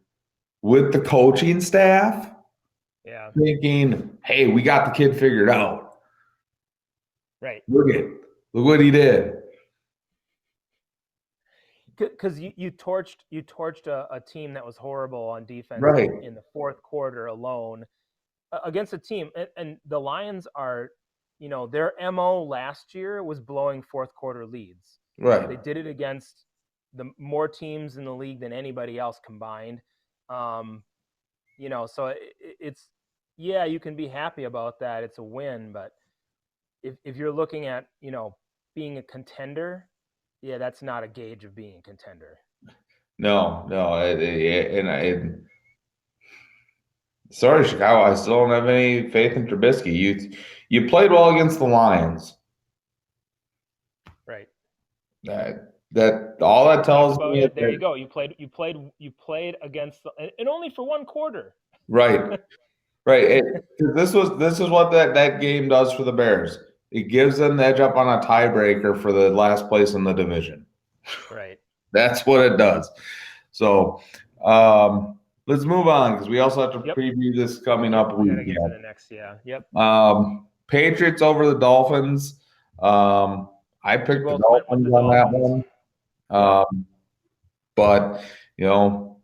Speaker 2: with the coaching staff,
Speaker 1: yeah,
Speaker 2: thinking, "Hey, we got the kid figured out.
Speaker 1: right.
Speaker 2: Look what he did."
Speaker 1: Because you torched a team that was horrible on defense
Speaker 2: Right,
Speaker 1: in the fourth quarter alone against a team, and the Lions are, their mo last year was blowing fourth quarter leads.
Speaker 2: right.
Speaker 1: They did it against the more teams in the league than anybody else combined. Um, so it's, yeah, you can be happy about that. It's a win, but if you're looking at being a contender, yeah, that's not a gauge of being a contender.
Speaker 2: No, no, sorry, Chicago. I still don't have any faith in Trubisky. You played well against the Lions.
Speaker 1: Right.
Speaker 2: That all that
Speaker 1: Talked
Speaker 2: tells
Speaker 1: about
Speaker 2: me is
Speaker 1: it. There you
Speaker 2: that
Speaker 1: go. You played against and only for one quarter.
Speaker 2: right, right. 'Cause this is what that game does for the Bears. It gives them the edge up on a tiebreaker for the last place in the division.
Speaker 1: Right.
Speaker 2: That's what it does. So let's move on because we also have to
Speaker 1: Yep.
Speaker 2: preview this coming
Speaker 1: Yep.
Speaker 2: up
Speaker 1: We got to
Speaker 2: week.
Speaker 1: get to the next. Yeah. Yep.
Speaker 2: Patriots over the Dolphins. I
Speaker 1: We
Speaker 2: picked the
Speaker 1: both went with the
Speaker 2: Dolphins on that
Speaker 1: Dolphins.
Speaker 2: one.
Speaker 1: Yep.
Speaker 2: But you know,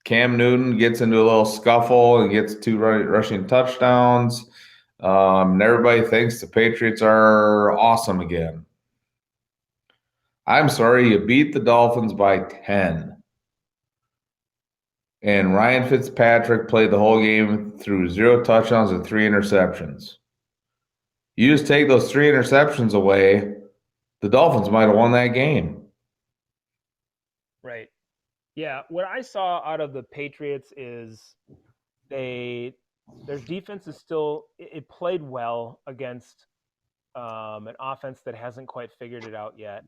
Speaker 2: Cam Newton gets into a little scuffle and gets 2 rushing touchdowns. And everybody thinks the Patriots are awesome again. I'm sorry, you beat the Dolphins by 10. And Ryan Fitzpatrick played the whole game through 0 touchdowns and 3 interceptions. You just take those 3 interceptions away, the Dolphins might have won that game.
Speaker 1: Right. Yeah. What I saw out of the Patriots is they their defense is still it played well against an offense that hasn't quite figured it out yet,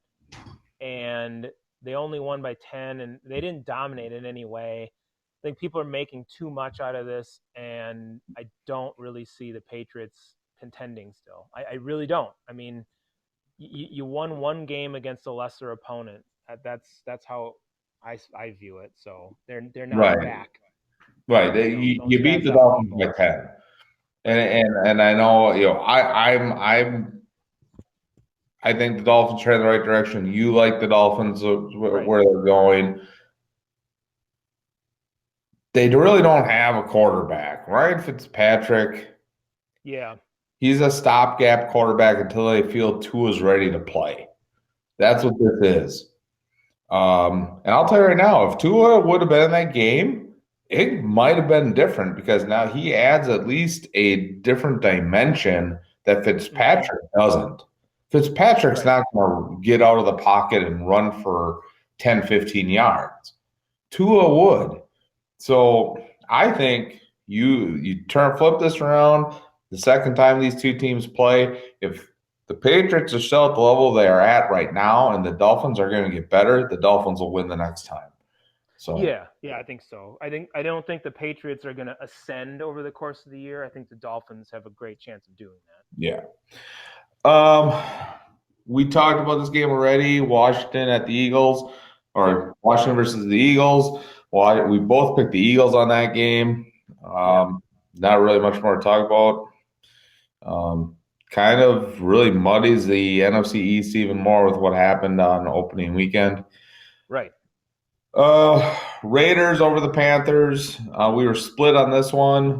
Speaker 1: and they only won by 10, and they didn't dominate in any way. I think people are making too much out of this, and I don't really see the Patriots contending still. I really don't. I mean, you won one game against a lesser opponent. That's how I view it. So they're not
Speaker 2: Right.
Speaker 1: back.
Speaker 2: Right.
Speaker 1: Those
Speaker 2: You beat
Speaker 1: guys
Speaker 2: the
Speaker 1: have
Speaker 2: Dolphins by
Speaker 1: people.
Speaker 2: 10.
Speaker 1: Right.
Speaker 2: And I know, I think the Dolphins are in the right direction. You like the Dolphins
Speaker 1: Right.
Speaker 2: where they're going. They really don't have a quarterback, right? Fitzpatrick,
Speaker 1: Yeah.
Speaker 2: he's a stopgap quarterback until they feel Tua's ready to play. That's what this is. And I'll tell you right now, if Tua would have been in that game, it might have been different because now he adds at least a different dimension that
Speaker 1: Hmm.
Speaker 2: Fitzpatrick doesn't. Fitzpatrick's
Speaker 1: Right.
Speaker 2: not going to get out of the pocket and run for 10, 15 yards. Tua would. So I think you flip this around the second time these two teams play. If the Patriots are still at the level they are at right now, and the Dolphins are going to get better, the Dolphins will win the next time. So
Speaker 1: Yeah. Yeah. I think so. I don't think the Patriots are going to ascend over the course of the year. I think the Dolphins have a great chance of doing that.
Speaker 2: yeah. Um, we talked about this game already. Washington at the Eagles,
Speaker 1: Yep.
Speaker 2: or Washington versus the Eagles. Well, we both picked the Eagles on that game.
Speaker 1: Yeah.
Speaker 2: Not really much more to talk about. Kind of really muddies the NFC East even more with what happened on opening weekend.
Speaker 1: Right.
Speaker 2: Raiders over the Panthers. We were split on this one.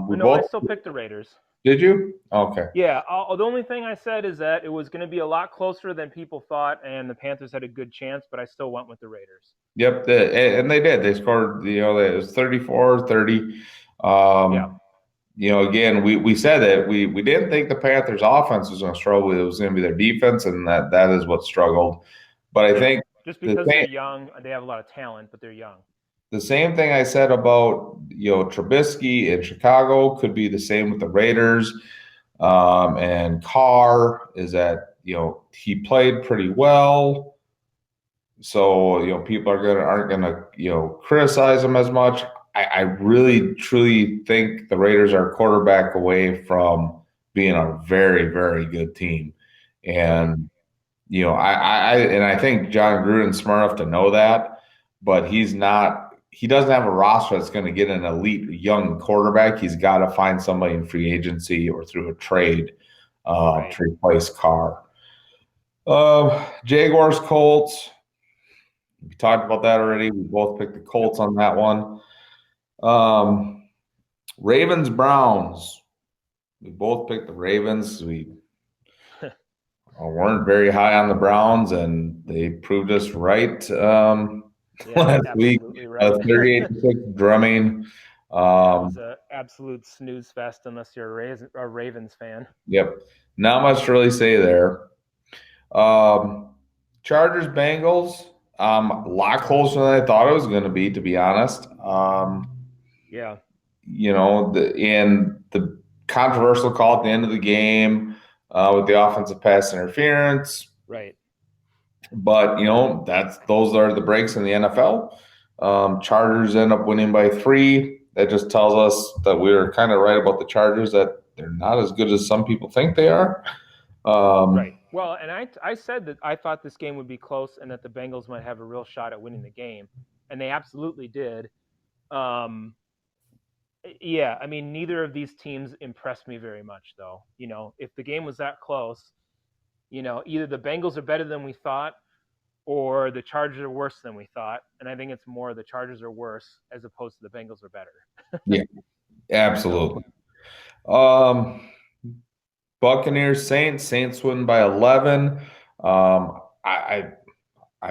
Speaker 2: We
Speaker 1: No, I
Speaker 2: both
Speaker 1: still picked the Raiders.
Speaker 2: did you? Okay.
Speaker 1: Yeah, the only thing I said is that it was going to be a lot closer than people thought, and the Panthers had a good chance, but I still went with the Raiders.
Speaker 2: Yep. And they did. They scored, it was 34-30.
Speaker 1: Yeah,
Speaker 2: Again, we said that we didn't think the Panthers offense was going to struggle. It was going to be their defense, and that is what struggled. But I
Speaker 1: yeah.
Speaker 2: think
Speaker 1: Just
Speaker 2: the
Speaker 1: because they're
Speaker 2: same
Speaker 1: young, they have a lot of talent, but they're young.
Speaker 2: the same thing I said about Trubisky in Chicago could be the same with the Raiders. And Carr is that he played pretty well, so people aren't gonna criticize him as much. I really truly think the Raiders are a quarterback away from being a very very good team,
Speaker 1: Yep.
Speaker 2: and I think John Gruden's smart enough to know that, but he's not. He doesn't have a roster that's going to get an elite young quarterback. He's got to find somebody in free agency or through a trade
Speaker 1: Right.
Speaker 2: to replace Carr. Jaguars, Colts. We talked about that already. We both picked the
Speaker 1: Yep.
Speaker 2: Colts on that one. Um, Ravens, Browns. We both picked the Ravens. We weren't very high on the Browns, and they proved us right
Speaker 1: Yeah,
Speaker 2: last week.
Speaker 1: absolutely
Speaker 2: A
Speaker 1: right.
Speaker 2: 38-6 drumming.
Speaker 1: Yeah, it was
Speaker 2: Um,
Speaker 1: a absolute snooze fest unless you're a Ravens fan.
Speaker 2: yep. Not much to really say there. Um, Chargers, Bengals. A lot closer than I thought it was going to be to honest.
Speaker 1: Yeah.
Speaker 2: The controversial call at the end of the game with the offensive pass interference.
Speaker 1: Right.
Speaker 2: But those are the breaks in the NFL. Chargers end up winning by 3. That just tells us that we were kind of right about the Chargers, that they're not as good as some people think they are.
Speaker 1: Right. Well, and I said that I thought this game would be close and that the Bengals might have a real shot at winning the game, and they absolutely did. Um, yeah, I mean, neither of these teams impressed me very much, though. If the game was that close, either the Bengals are better than we thought, or the Chargers are worse than we thought. And I think it's more the Chargers are worse as opposed to the Bengals are better.
Speaker 2: Yeah,
Speaker 1: So
Speaker 2: absolutely. Um, Buccaneers, Saints win by 11. I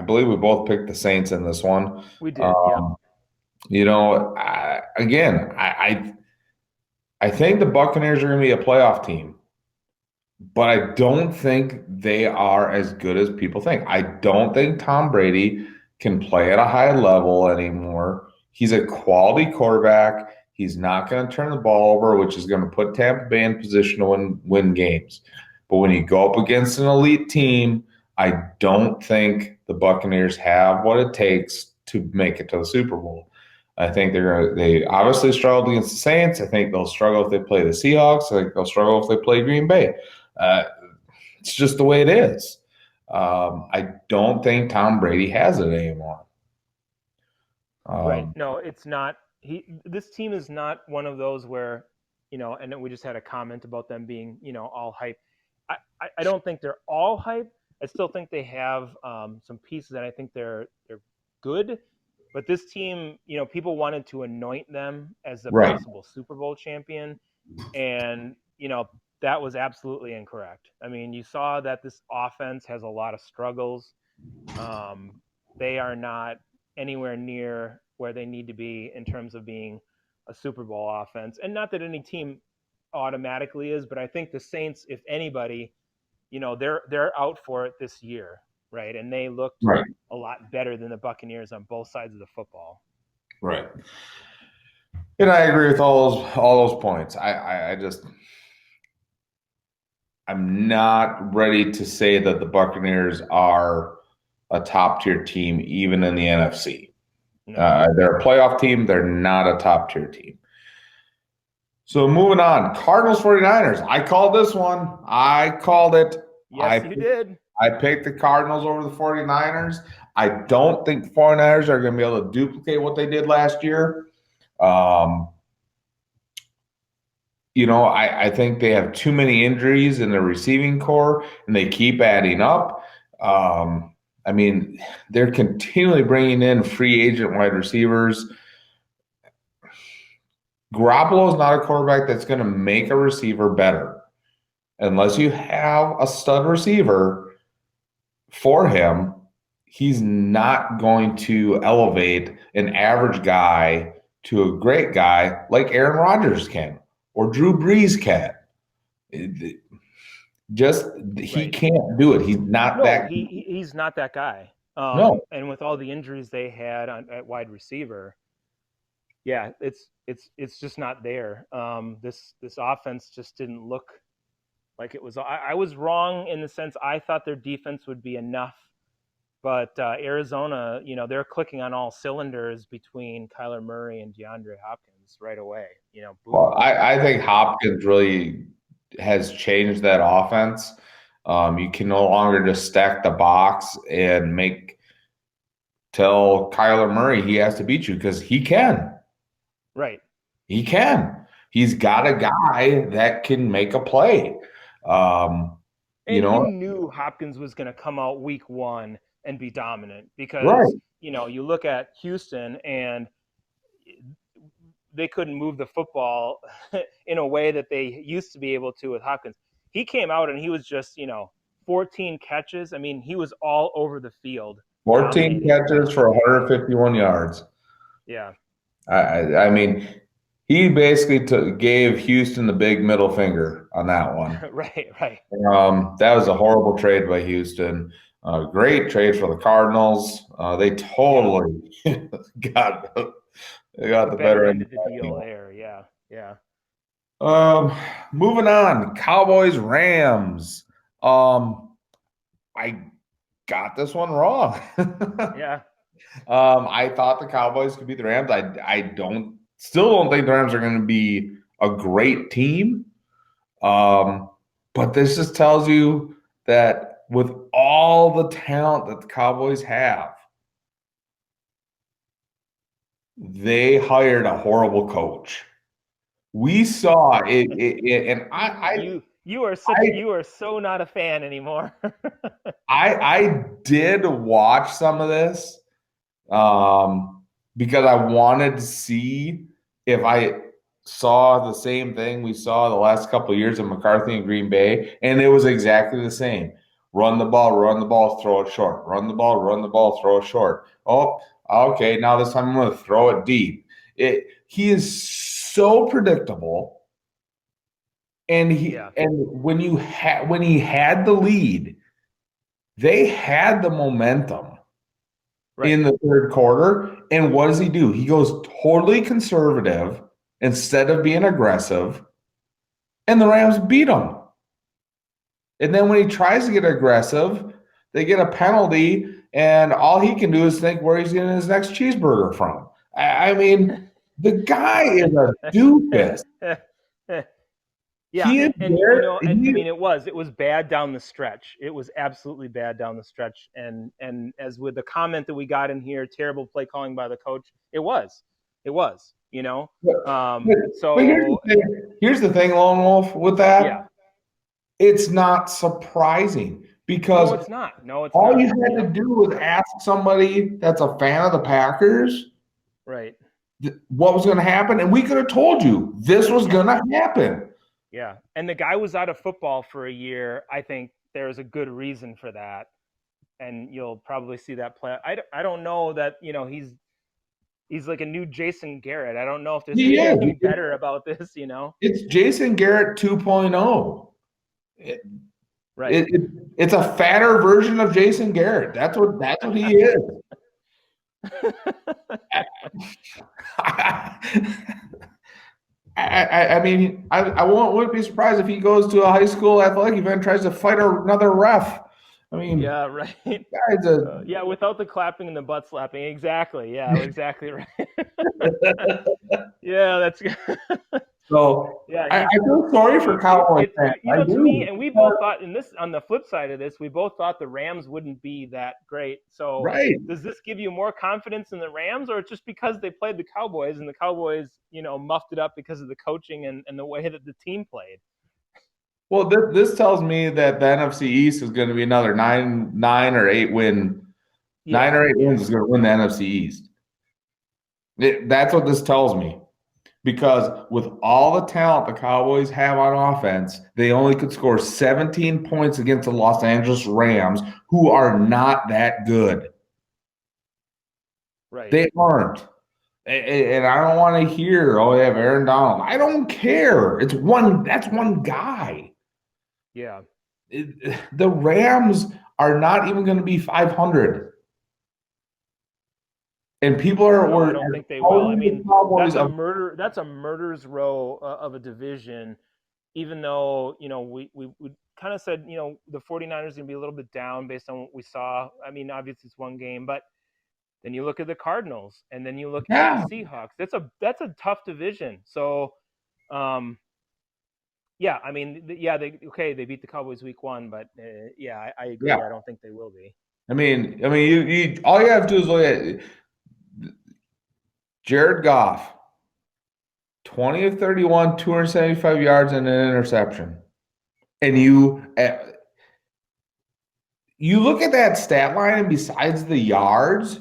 Speaker 2: believe we both picked the Saints in this one.
Speaker 1: we did. Yep.
Speaker 2: Um, again, I think the Buccaneers are going to be a playoff team, but I don't think they are as good as people think. I don't think Tom Brady can play at a high level anymore. He's a quality quarterback. He's not going to turn the ball over, which is going to put Tampa Bay in position to win games. But when you go up against an elite team, I don't think the Buccaneers have what it takes to make it to the Super Bowl. I think they obviously struggled against the Saints. I think they'll struggle if they play the Seahawks. I think they'll struggle if they play Green Bay. Uh, it's just the way it is. I don't think Tom Brady has it anymore.
Speaker 1: Right.
Speaker 2: Um,
Speaker 1: No, it's not. This team is not one of those where, and then we just had a comment about them being, all hype. I don't think they're all hype. I still think they have some pieces that I think they're good. But this team, people wanted to anoint them as the
Speaker 2: Right.
Speaker 1: possible Super Bowl champion, and that was absolutely incorrect. I mean, you saw that this offense has a lot of struggles. They are not anywhere near where they need to be in terms of being a Super Bowl offense. And not that any team automatically is, but I think the Saints, if anybody, they're out for it this year, right? And they looked
Speaker 2: Right.
Speaker 1: a lot better than the Buccaneers on both sides of the football.
Speaker 2: Right. And I agree with all those points. I'm not ready to say that the Buccaneers are a top tier team, even in the NFC.
Speaker 1: No.
Speaker 2: They're a playoff team. They're not a top tier team. So moving on, Cardinals 49ers. I called this one. I called it.
Speaker 1: Yes, you did.
Speaker 2: I picked the Cardinals over the 49ers. I don't think the 49ers are going to be able to duplicate what they did last year. I think they have too many injuries in their receiving core, and they keep adding up. I mean, they're continually bringing in free agent wide receivers. Garoppolo is not a quarterback that's going to make a receiver better unless you have a stud receiver for him. He's not going to elevate an average guy to a great guy like Aaron Rodgers can or Drew Brees can. He
Speaker 1: Right.
Speaker 2: can't do it. He's not that.
Speaker 1: He's not that guy.
Speaker 2: No.
Speaker 1: And with all the injuries they had at wide receiver, yeah, it's just not there. This offense just didn't look like it was. I was wrong in the sense I thought their defense would be enough, but Arizona, they're clicking on all cylinders between Kyler Murray and DeAndre Hopkins right away. Boom.
Speaker 2: Well, I think Hopkins really has changed that offense. You can no longer just stack the box and tell Kyler Murray he has to beat you because he can.
Speaker 1: Right.
Speaker 2: He can. He's got a guy that can make a play.
Speaker 1: And you knew Hopkins was going to come out week one and be dominant because,
Speaker 2: right.
Speaker 1: You look at Houston and they couldn't move the football in a way that they used to be able to with Hopkins. He came out and he was just, 14 catches. I mean, he was all over the field.
Speaker 2: 14 catches for 151 yards.
Speaker 1: Yeah.
Speaker 2: I mean, he basically gave Houston the big middle finger on that one.
Speaker 1: Right.
Speaker 2: That was a horrible trade by Houston. Great trade for the Cardinals. They totally got the better end of
Speaker 1: the deal there. Yeah.
Speaker 2: Moving on, Cowboys Rams. I got this one wrong.
Speaker 1: Yeah.
Speaker 2: I thought the Cowboys could beat the Rams. I still don't think the Rams are going to be a great team. But this just tells you that with all the talent that the Cowboys have, they hired a horrible coach. We saw it, and
Speaker 1: you are so not a fan anymore.
Speaker 2: I did watch some of this because I wanted to see if I saw the same thing we saw the last couple of years of McCarthy and Green Bay, and it was exactly the same. Run the ball, throw it short. Run the ball, throw it short. Oh, okay, now this time I'm going to throw it deep. He is so predictable, and when he had the lead, they had the momentum in the third quarter. And what does he do? He goes totally conservative instead of being aggressive, and the Rams beat him. And then when he tries to get aggressive, they get a penalty, and all he can do is think where he's getting his next cheeseburger from. I mean, the guy is a doofus.
Speaker 1: Yeah, it was bad down the stretch. It was absolutely bad down the stretch. And as with the comment that we got in here, terrible play calling by the coach, it was. It was, you know.
Speaker 2: But, but
Speaker 1: So
Speaker 2: here's the thing, Lone Wolf, with that,
Speaker 1: yeah,
Speaker 2: it's not surprising because
Speaker 1: no, it's not. No, it's
Speaker 2: all you
Speaker 1: not.
Speaker 2: had to
Speaker 1: Yep,
Speaker 2: do was ask somebody that's a fan of the Packers
Speaker 1: right.
Speaker 2: what was going to happen, and we could have told you this was
Speaker 1: Yeah,
Speaker 2: going to happen.
Speaker 1: yeah. And the guy was out of football for a year. I think there's a good reason for that, and you'll probably see that play. I don't know that he's like a new Jason Garrett. I don't know if there's
Speaker 2: He is.
Speaker 1: anything better about this, you know.
Speaker 2: It's Jason Garrett 2.0. It,
Speaker 1: Right.
Speaker 2: it, it, it's a fatter version of Jason Garrett. That's what he is. I mean, I wouldn't be surprised if he goes to a high school athletic event and tries to fight another ref. I mean,
Speaker 1: Yeah, right.
Speaker 2: guy's a
Speaker 1: Yeah, without the clapping and the butt slapping. Exactly. Yeah, exactly right. Yeah, that's good.
Speaker 2: so
Speaker 1: Yeah,
Speaker 2: I feel sorry for Cowboys fans.
Speaker 1: you
Speaker 2: I
Speaker 1: know, to me,
Speaker 2: do.
Speaker 1: and we both thought in this on the flip side of this, we both thought the Rams wouldn't be that great. So
Speaker 2: Right.
Speaker 1: does this give you more confidence in the Rams, or just because they played the Cowboys and the Cowboys, you know, muffed it up because of the coaching and the way that the team played?
Speaker 2: Well, this tells me that the NFC East is going to be another nine or eight win. Nine
Speaker 1: Yeah,
Speaker 2: or eight
Speaker 1: yeah.
Speaker 2: wins is going to win the NFC East. That's what this tells me. Because with all the talent the Cowboys have on offense, they only could score 17 points against the Los Angeles Rams, who are not that good.
Speaker 1: Right.
Speaker 2: They aren't. And I don't want to hear, oh, they have Aaron Donald. I don't care. That's one guy.
Speaker 1: Yeah.
Speaker 2: The Rams are not even going to be 500. And people
Speaker 1: No, I
Speaker 2: were
Speaker 1: don't think they will. I
Speaker 2: calling the
Speaker 1: mean,
Speaker 2: Cowboys
Speaker 1: that's a murder's row of a division. Even though, you know, we kind of said, you know, the 49ers are going to be a little bit down based on what we saw. I mean, obviously it's one game, but then you look at the Cardinals and then you look at the
Speaker 2: yeah.
Speaker 1: Seahawks. That's a tough division. So, yeah, I mean, yeah, they beat the Cowboys week 1, but yeah, I agree.
Speaker 2: Yeah.
Speaker 1: I don't think they will be.
Speaker 2: I mean, you all you have to do is look at Jared Goff, 20 of 31, 275 yards and an interception. And you look at that stat line, and besides the yards,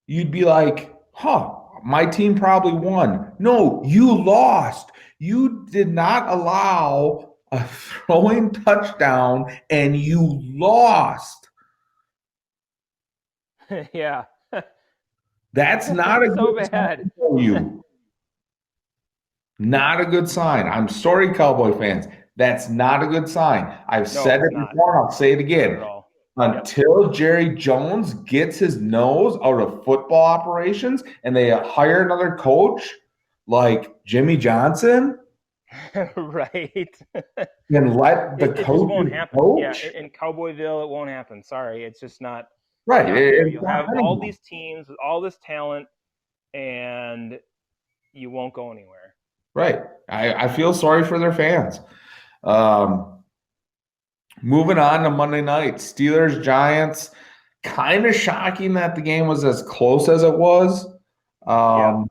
Speaker 2: you'd be like, huh, my team probably won. No, you lost. You did not allow a throwing touchdown, and you lost.
Speaker 1: Yeah.
Speaker 2: That's not a
Speaker 1: So
Speaker 2: good
Speaker 1: bad.
Speaker 2: sign for you. Not a good sign. I'm sorry, Cowboy fans. That's not a good sign. I've
Speaker 1: No,
Speaker 2: said
Speaker 1: it's
Speaker 2: it
Speaker 1: not.
Speaker 2: before, and I'll say it
Speaker 1: Not at
Speaker 2: again.
Speaker 1: all. Yep.
Speaker 2: Until Jerry Jones gets his nose out of football operations and they hire another coach like Jimmy Johnson
Speaker 1: Right.
Speaker 2: and let the
Speaker 1: It just
Speaker 2: coach
Speaker 1: won't happen. Yeah,
Speaker 2: coach.
Speaker 1: in Cowboyville, it won't happen. Sorry, it's just
Speaker 2: Right.
Speaker 1: not there.
Speaker 2: It's
Speaker 1: You'll
Speaker 2: not
Speaker 1: have all
Speaker 2: anymore.
Speaker 1: these teams with all this talent, and you won't go anywhere.
Speaker 2: Right. I feel sorry for their fans. Um, Moving on to Monday night, Steelers Giants. Kind of shocking that the game was as close as it was.
Speaker 1: Yeah.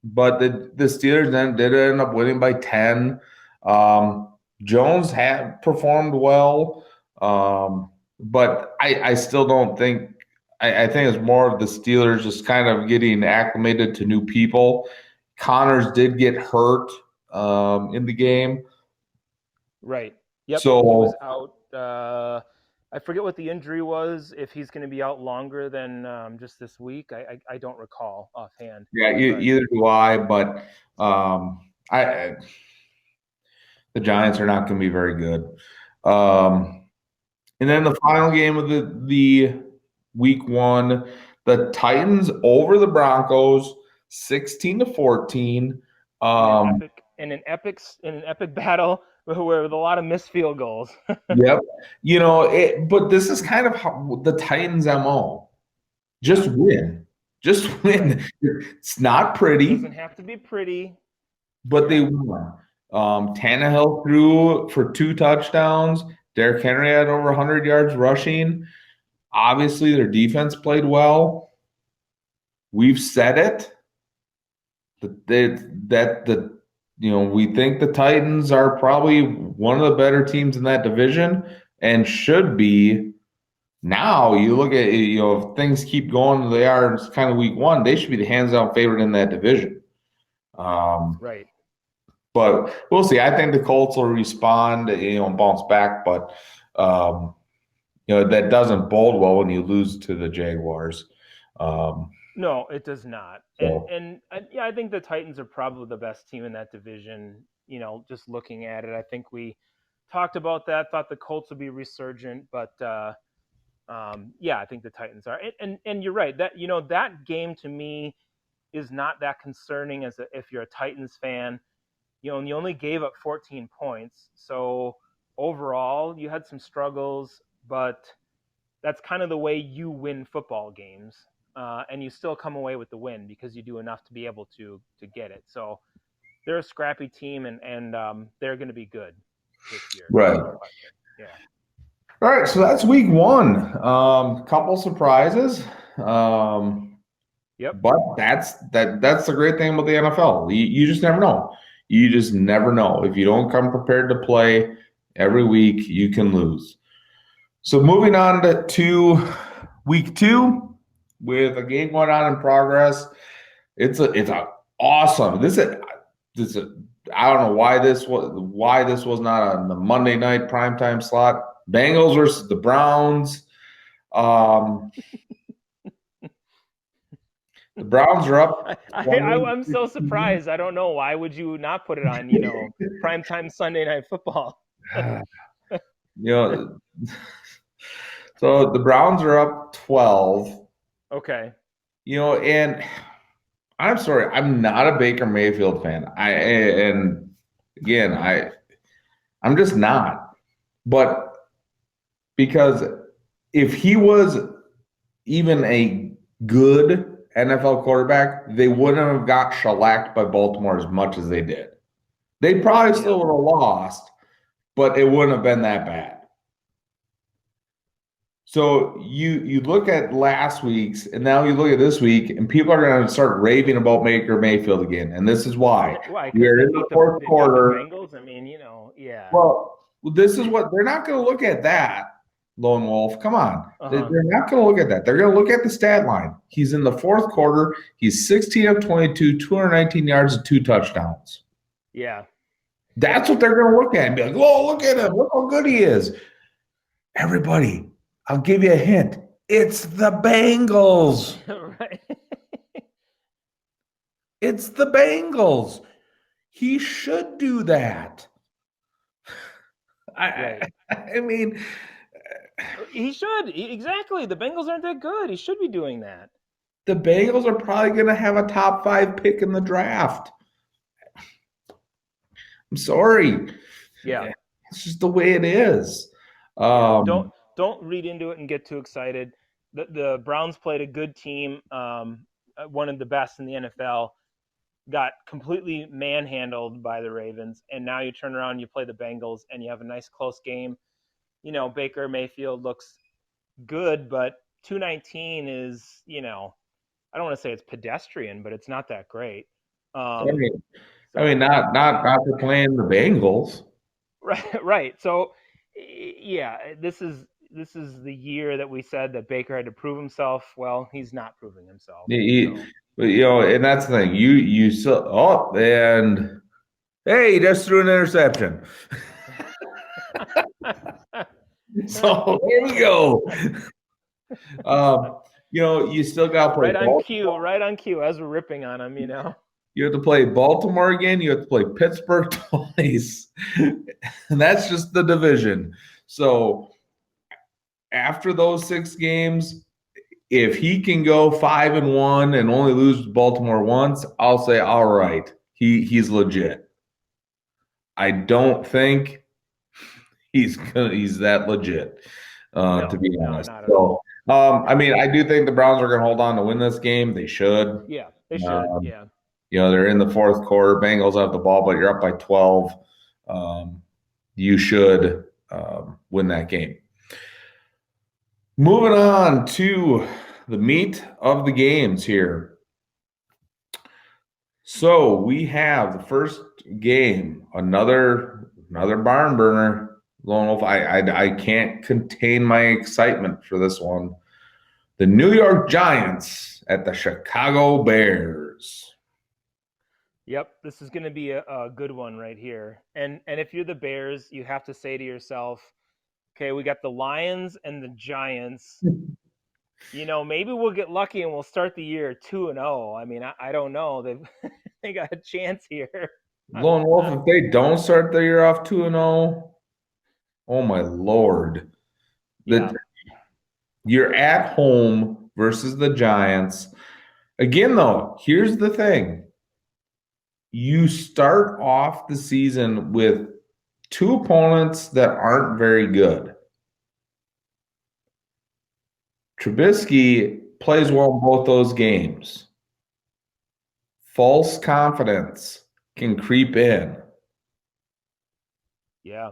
Speaker 2: But the Steelers then did end up winning by 10. Jones had performed well, but I still don't think I think it's more of the Steelers just kind of getting acclimated to new people. Connors did get hurt in the game.
Speaker 1: Right. Yep. He
Speaker 2: So
Speaker 1: was out. I forget what the injury was. If he's going to be out longer than just this week, I don't recall offhand.
Speaker 2: yeah,
Speaker 1: But
Speaker 2: either do I, but I the Giants are not going to be very good. And then the final game of the week 1, the Titans over the Broncos, 16-14.
Speaker 1: in an epic battle with a lot of missed field goals.
Speaker 2: Yep. But this is kind of how the Titans MO. Just win. Just win.
Speaker 1: Right.
Speaker 2: It's not pretty,
Speaker 1: Doesn't have to be pretty.
Speaker 2: but they won. Tannehill threw for 2 touchdowns. Derrick Henry had over 100 yards rushing. Obviously, their defense played well. We've said it. we think the Titans are probably one of the better teams in that division and should be. Now you look at, if things keep going, they are kind of week one, they should be the hands down favorite in that division.
Speaker 1: Right.
Speaker 2: But we'll see. I think the Colts will respond, and bounce back. But that doesn't bode well when you lose to the Jaguars.
Speaker 1: No, it does not.
Speaker 2: So.
Speaker 1: And yeah, I think the Titans are probably the best team in that division. Just looking at it, I think we talked about that. Thought the Colts would be resurgent, but yeah, I think the Titans are. And you're right. That that game to me is not that concerning if you're a Titans fan. And you only gave up 14 points. So overall, you had some struggles, but that's kind of the way you win football games. And you still come away with the win because you do enough to be able to get it. So they're a scrappy team, and they're going to be good this year.
Speaker 2: Right.
Speaker 1: Yeah.
Speaker 2: All right, so that's week one. Couple surprises.
Speaker 1: Yep.
Speaker 2: But that's the great thing about the NFL. You just never know. You just never know. If you don't come prepared to play every week, you can lose. So moving on to week two with a game going on in progress. It's a awesome. This is I don't know why this was not on the Monday night primetime slot. Bengals versus the Browns. The Browns are up.
Speaker 1: I'm so surprised. I don't know. Why would you not put it on, primetime Sunday Night Football?
Speaker 2: So the Browns are up 12.
Speaker 1: Okay.
Speaker 2: And I'm sorry, I'm not a Baker Mayfield fan. I'm just not. But because if he was even a good NFL quarterback, they wouldn't have got shellacked by Baltimore as much as they did. They probably still would have lost, but it wouldn't have been that bad. So you look at last week's, and now you look at this week, and people are going to start raving about Baker Mayfield again, and this is why.
Speaker 1: Why?
Speaker 2: We're in the fourth quarter.
Speaker 1: Bengals. I mean, yeah.
Speaker 2: Well, this is what they're not going to look at that. Lone Wolf, come on. They're not going to look at that. They're going to look at the stat line. He's in the fourth quarter. He's 16 of 22, 219 yards and 2 touchdowns.
Speaker 1: Yeah.
Speaker 2: That's what they're going to look at and be like, oh, look at him. Look how good he is. Everybody, I'll give you a hint. It's the Bengals.
Speaker 1: Right.
Speaker 2: It's the Bengals. He should do that. I mean...
Speaker 1: He should. Exactly. The Bengals aren't that good. He should be doing that.
Speaker 2: The Bengals are probably going to have a top 5 pick in the draft. I'm sorry.
Speaker 1: Yeah.
Speaker 2: It's just the way it is.
Speaker 1: Don't read into it and get too excited. The Browns played a good team, one of the best in the NFL, got completely manhandled by the Ravens, and now you turn around and you play the Bengals and you have a nice close game. Baker Mayfield looks good, but 219 is, I don't want to say it's pedestrian, but it's not that great.
Speaker 2: Not for playing the Bengals.
Speaker 1: Right. So, yeah, this is the year that we said that Baker had to prove himself. Well, he's not proving himself.
Speaker 2: But and that's the thing. You still and hey, he just threw an interception. So there we go. You still got to play
Speaker 1: right on cue as we're ripping on him.
Speaker 2: You have to play Baltimore again. You have to play Pittsburgh twice, and that's just the division. So after those 6 games, if he can go 5-1 and only lose to Baltimore once, I'll say all right, he's legit. I don't think he's that legit, to be honest. So, I do think the Browns are going to hold on to win this game. They should.
Speaker 1: Yeah, they should. Yeah.
Speaker 2: They're in the fourth quarter. Bengals have the ball, but you're up by 12. You should win that game. Moving on to the meat of the games here. So we have the first game, another barn burner. Lone Wolf, I can't contain my excitement for this one. The New York Giants at the Chicago Bears.
Speaker 1: Yep, this is going to be a good one right here. And if you're the Bears, you have to say to yourself, okay, we got the Lions and the Giants. Maybe we'll get lucky and we'll start the year 2-0. I mean, I don't know. They got a chance here.
Speaker 2: Lone Wolf, if they don't start the year off 2-0, oh my Lord.
Speaker 1: Yeah.
Speaker 2: You're at home versus the Giants. Again, though, here's the thing. You start off the season with two opponents that aren't very good. Trubisky plays well in both those games. False confidence can creep in.
Speaker 1: Yeah.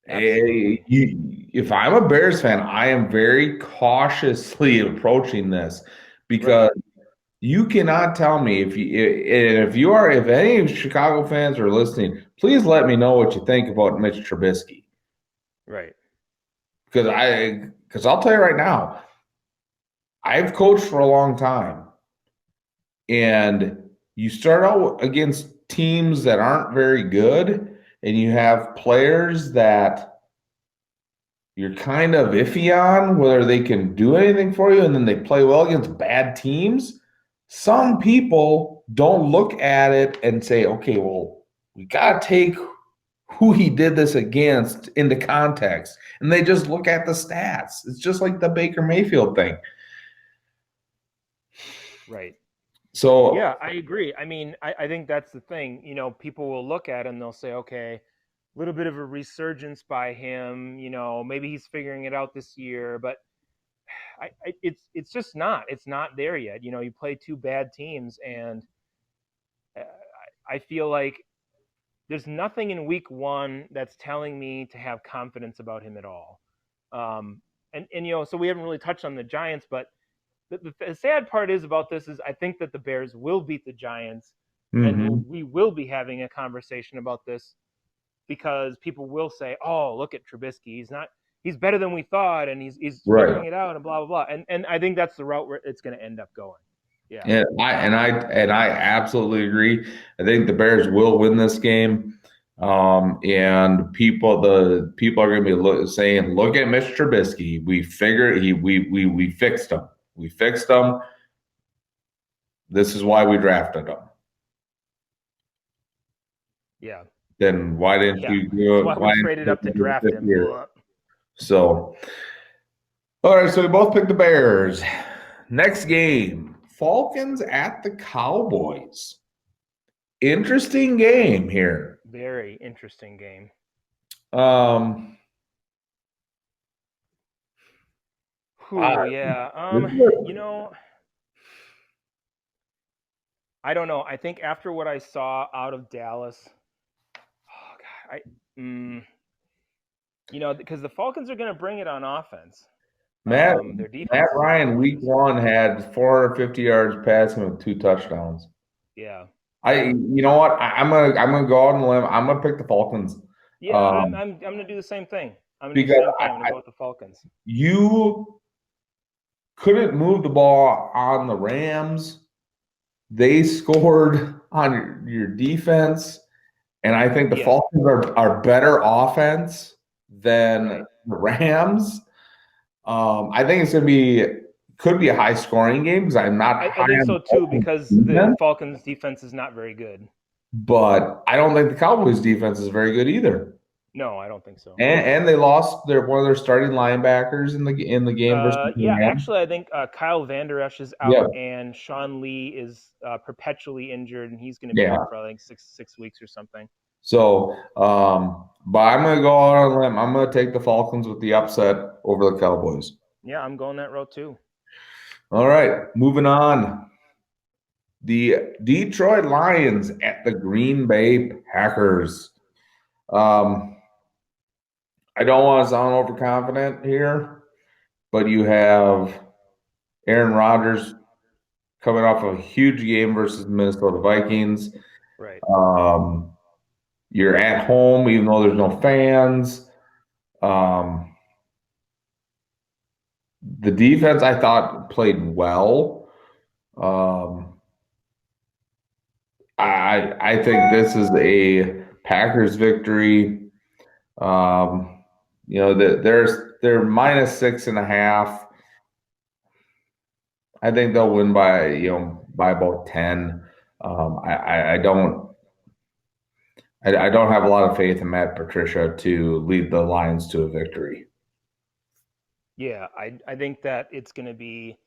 Speaker 1: Absolutely.
Speaker 2: If I'm a Bears fan, I am very cautiously approaching this because you cannot tell me if any Chicago fans are listening, please let me know what you think about Mitch Trubisky.
Speaker 1: Right.
Speaker 2: Because I'll tell you right now, I've coached for a long time, and you start out against teams that aren't very good, and you have players that you're kind of iffy on whether they can do anything for you, and then they play well against bad teams. Some people don't look at it and say, okay, well, we got to take who he did this against into context. And they just look at the stats. It's just like the Baker Mayfield thing.
Speaker 1: Right.
Speaker 2: So,
Speaker 1: Yeah, I agree. I mean, I think that's the thing. People will look at it and they'll say, okay, a little bit of a resurgence by him. Maybe he's figuring it out this year, but it's just not. It's not there yet. You play two bad teams, and uh, I feel like there's nothing in week one that's telling me to have confidence about him at all. And so we haven't really touched on the Giants, but the sad part is about this is I think that the Bears will beat the Giants, and we will be having a conversation about this because people will say, "Oh, look at Trubisky. He's better than we thought, and he's
Speaker 2: right.
Speaker 1: figuring it out, and blah blah blah." And I think that's the route where it's going to end up going. Yeah.
Speaker 2: And I absolutely agree. I think the Bears will win this game. And the people are going to be saying, "Look at Mitch Trubisky. We figured we fixed him. We fixed him. This is why we drafted him."
Speaker 1: Yeah.
Speaker 2: Then why didn't
Speaker 1: Yeah.
Speaker 2: you do it?
Speaker 1: That's why we traded up to draft him.
Speaker 2: So, all right. So we both picked the Bears. Next game, Falcons at the Cowboys. Interesting game here.
Speaker 1: Very interesting game. Yeah. I don't know. I think after what I saw out of Dallas, oh God, because the Falcons are going to bring it on offense.
Speaker 2: Matt
Speaker 1: Their defense
Speaker 2: Matt Ryan, week one, had 450 yards passing with 2 touchdowns.
Speaker 1: Yeah.
Speaker 2: You know what? I'm gonna go out on a limb. I'm gonna pick the Falcons.
Speaker 1: Yeah, I'm gonna do the same thing. I'm gonna go with the Falcons.
Speaker 2: You couldn't move the ball on the Rams. They scored on your defense, and I think the Falcons are better offense than the Rams. I think it's could be a high scoring game because I'm not.
Speaker 1: I think so too because the Falcons defense is not very good.
Speaker 2: But I don't think the Cowboys defense is very good either.
Speaker 1: No, I don't think so.
Speaker 2: And they lost one of their starting linebackers in the game versus
Speaker 1: actually, I think Kyle Vander Esch is out, and Sean Lee is perpetually injured, and he's going to be out for like six weeks or something.
Speaker 2: So, but I'm going to go out on a limb. I'm going to take the Falcons with the upset over the Cowboys.
Speaker 1: Yeah, I'm going that route too.
Speaker 2: All right, moving on. The Detroit Lions at the Green Bay Packers. I don't want to sound overconfident here, but you have Aaron Rodgers, coming off a huge game versus the Minnesota Vikings.
Speaker 1: Right.
Speaker 2: You're at home, even though there's no fans. The defense, I thought, played well. I think this is a Packers victory. They're -6.5. I think they'll win by about 10. I don't have a lot of faith in Matt Patricia to lead the Lions to a victory.
Speaker 1: Yeah, I think that it's going to be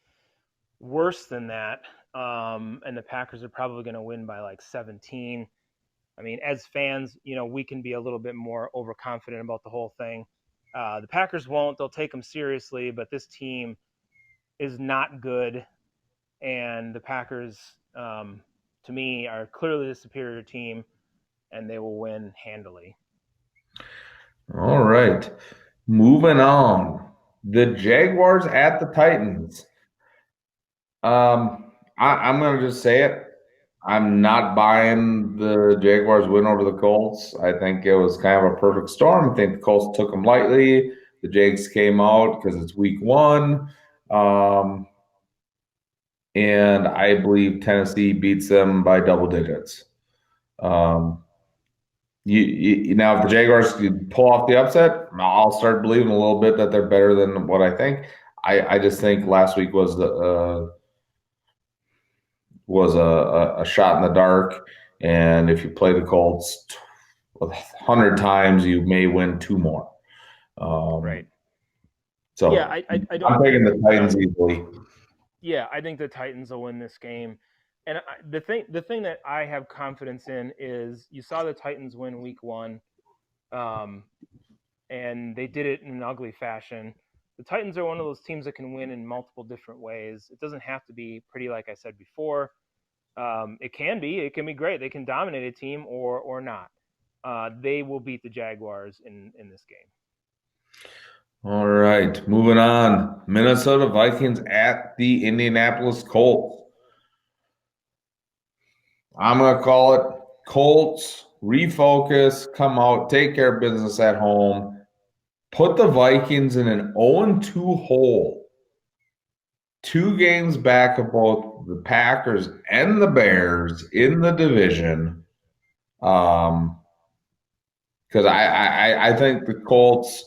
Speaker 1: worse than that. And the Packers are probably going to win by like 17. I mean, as fans, we can be a little bit more overconfident about the whole thing. The Packers won't. They'll take them seriously, but this team is not good. And the Packers, to me, are clearly the superior team, and they will win handily.
Speaker 2: All right. Moving on. The Jaguars at the Titans. I'm going to just say it. I'm not buying the Jaguars win over the Colts. I think it was kind of a perfect storm. I think the Colts took them lightly. The Jags came out because it's week 1. And I believe Tennessee beats them by double digits. Now, if the Jaguars could pull off the upset, I'll start believing a little bit that they're better than what I think. I just think last week was a shot in the dark, and if you play the Colts 100 times, you may win 2 more.
Speaker 1: Right.
Speaker 2: So
Speaker 1: yeah, I don't.
Speaker 2: I'm taking the Titans easily.
Speaker 1: Yeah, I think the Titans will win this game. And the thing that I have confidence in is you saw the Titans win week 1, and they did it in an ugly fashion. The Titans are one of those teams that can win in multiple different ways. It doesn't have to be pretty, like I said before. It can be great. They can dominate a team or not. They will beat the Jaguars in this game.
Speaker 2: All right, moving on. Minnesota Vikings at the Indianapolis Colts. I'm going to call it Colts, refocus, come out, take care of business at home, put the Vikings in an 0-2 hole. 2 games back of both the Packers and the Bears in the division. Because I think the Colts,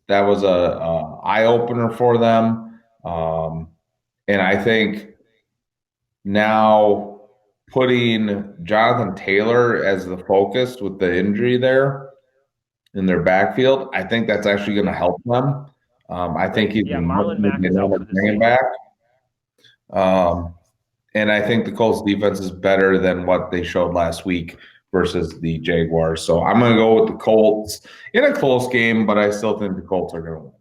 Speaker 2: that was a eye opener for them, and I think now putting Jonathan Taylor as the focus with the injury there in their backfield, I think that's actually going to help them. I think he's
Speaker 1: Marlon Mack is out for the
Speaker 2: bring him back. And I think the Colts defense is better than what they showed last week versus the Jaguars. So I'm going to go with the Colts in a close game, but I still think the Colts are going to win.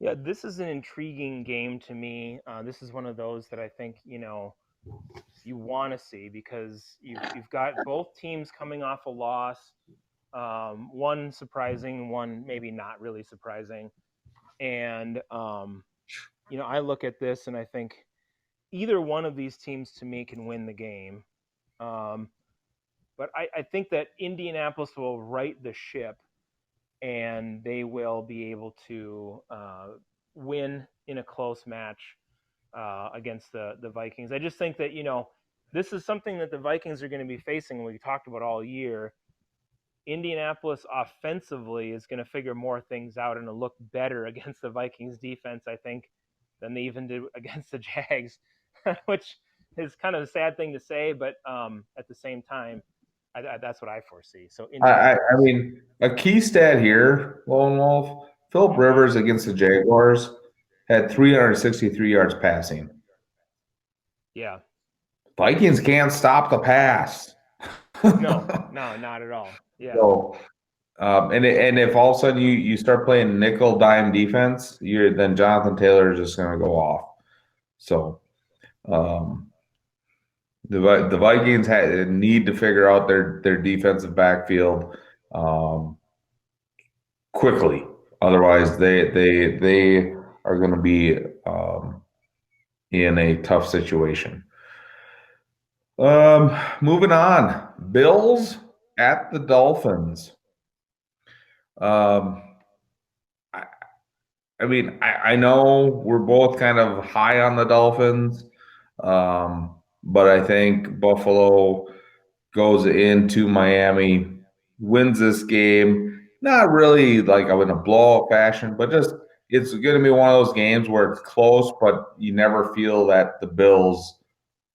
Speaker 1: Yeah, this is an intriguing game to me. This is one of those that I think, you want to see because you've got both teams coming off a loss, one surprising, one maybe not really surprising. And, I look at this and I think either one of these teams to me can win the game. But I think that Indianapolis will right the ship and they will be able to win in a close match against the Vikings. I just think that, this is something that the Vikings are going to be facing. We talked about all year. Indianapolis offensively is going to figure more things out and to look better against the Vikings defense, I think, than they even did against the Jags, which is kind of a sad thing to say, but at the same time, that's what I foresee. So
Speaker 2: I mean, a key stat here, Lone Wolf, Philip Rivers against the Jaguars had 363 yards passing.
Speaker 1: Yeah.
Speaker 2: Vikings can't stop the pass.
Speaker 1: No, not at all. Yeah.
Speaker 2: So, and if all of a sudden you start playing nickel dime defense, then Jonathan Taylor is just going to go off. So, the Vikings need to figure out their defensive backfield quickly. Otherwise, they are going to be in a tough situation. Moving on. Bills at the Dolphins. Um, I, I mean, I know we're both kind of high on the Dolphins, but I think Buffalo goes into Miami, wins this game. Not really like in a blowout fashion, but just it's going to be one of those games where it's close, but you never feel that the Bills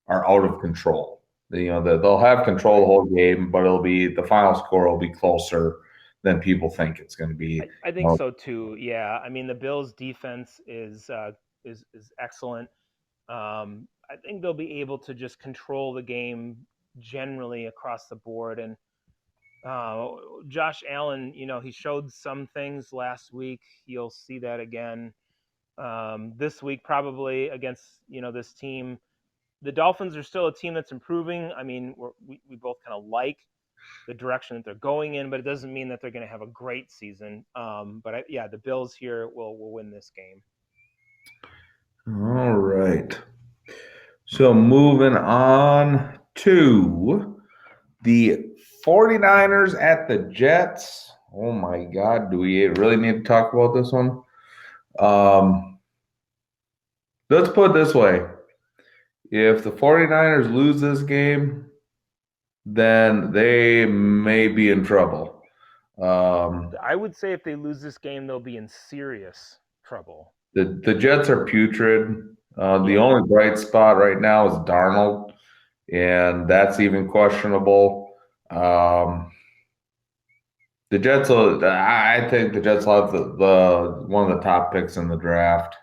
Speaker 2: are out of control. They'll have control the whole game, but it'll be the final score will be closer than people think it's going to be.
Speaker 1: I think so too. Yeah, I mean the Bills' defense is excellent. I think they'll be able to just control the game generally across the board. And Josh Allen, he showed some things last week. You'll see that again this week, probably against this team. The Dolphins are still a team that's improving. I mean, we both kind of like the direction that they're going in, but it doesn't mean that they're going to have a great season. Yeah, the Bills here will win this game.
Speaker 2: All right. So moving on to the 49ers at the Jets. Oh my God, do we really need to talk about this one? Let's put it this way. If the 49ers lose this game, then they may be in trouble.
Speaker 1: I would say if they lose this game, they'll be in serious trouble.
Speaker 2: The Jets are putrid. The
Speaker 1: Yeah.
Speaker 2: only bright spot right now is Darnold, and that's even questionable. The Jets will. I think the Jets will have the one of the top picks in the draft.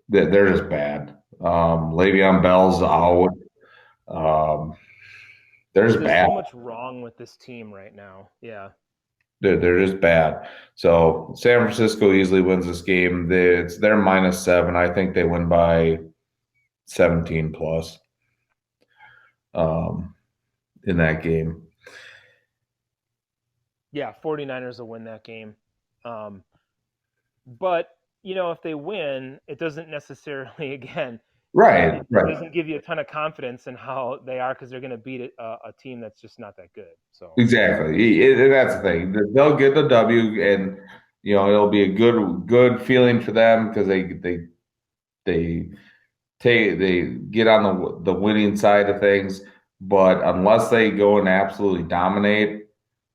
Speaker 2: They're just bad. Le'Veon Bell's out. Um,
Speaker 1: There's
Speaker 2: bad.
Speaker 1: so much wrong with this team right now. Yeah.
Speaker 2: They're just bad. So San Francisco easily wins this game. They're -7. I think they win by 17 plus in that game.
Speaker 1: Yeah, 49ers will win that game. But, if they win, it doesn't necessarily, again,
Speaker 2: Right.
Speaker 1: it doesn't give you a ton of confidence in how they are because they're going to beat a team that's just not that good. So
Speaker 2: Exactly. That's the thing. They'll get the W, and it'll be a good feeling for them because they they get on the winning side of things. But unless they go and absolutely dominate,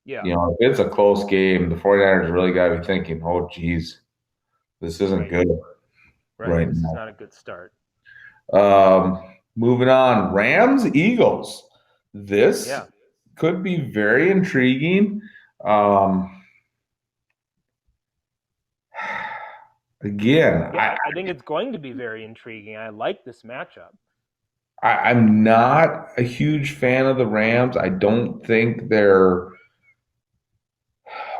Speaker 1: yeah,
Speaker 2: if it's a close game, the 49ers really got to be thinking, oh, geez, this isn't
Speaker 1: right,
Speaker 2: good
Speaker 1: right.
Speaker 2: right
Speaker 1: This is
Speaker 2: now.
Speaker 1: not a good start.
Speaker 2: Moving on, Rams, Eagles. This
Speaker 1: Yeah.
Speaker 2: could be very intriguing. Again,
Speaker 1: Yeah, I think it's going to be very intriguing. I like this matchup.
Speaker 2: I'm not a huge fan of the Rams. I don't think they're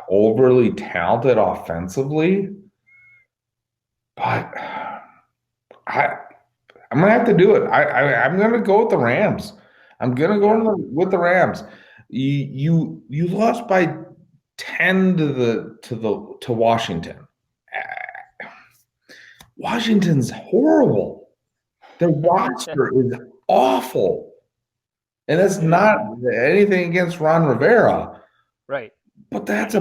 Speaker 2: overly talented offensively, but I'm gonna have to do it. I'm gonna go with the Rams. I'm gonna go with the Rams. You lost by 10 to Washington. Washington's horrible. Their roster is awful. And that's not anything against Ron Rivera.
Speaker 1: Right.
Speaker 2: But that's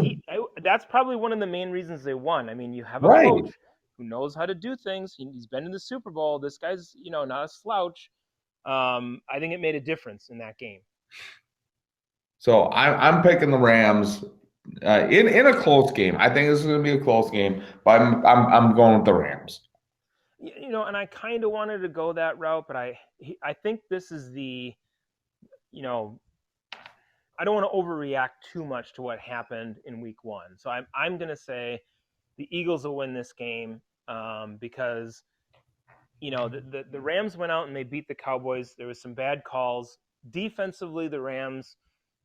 Speaker 1: that's probably one of the main reasons they won. I mean, you have a
Speaker 2: right.
Speaker 1: coach who knows how to do things. He's been in the Super Bowl. This guy's, not a slouch. I think it made a difference in that game.
Speaker 2: So I'm picking the Rams in a close game. I think this is going to be a close game, but I'm going with the Rams.
Speaker 1: And I kind of wanted to go that route, but I think this is the, I don't want to overreact too much to what happened in Week 1. So I'm going to say the Eagles will win this game because the Rams went out and they beat the Cowboys. There was some bad calls defensively. The Rams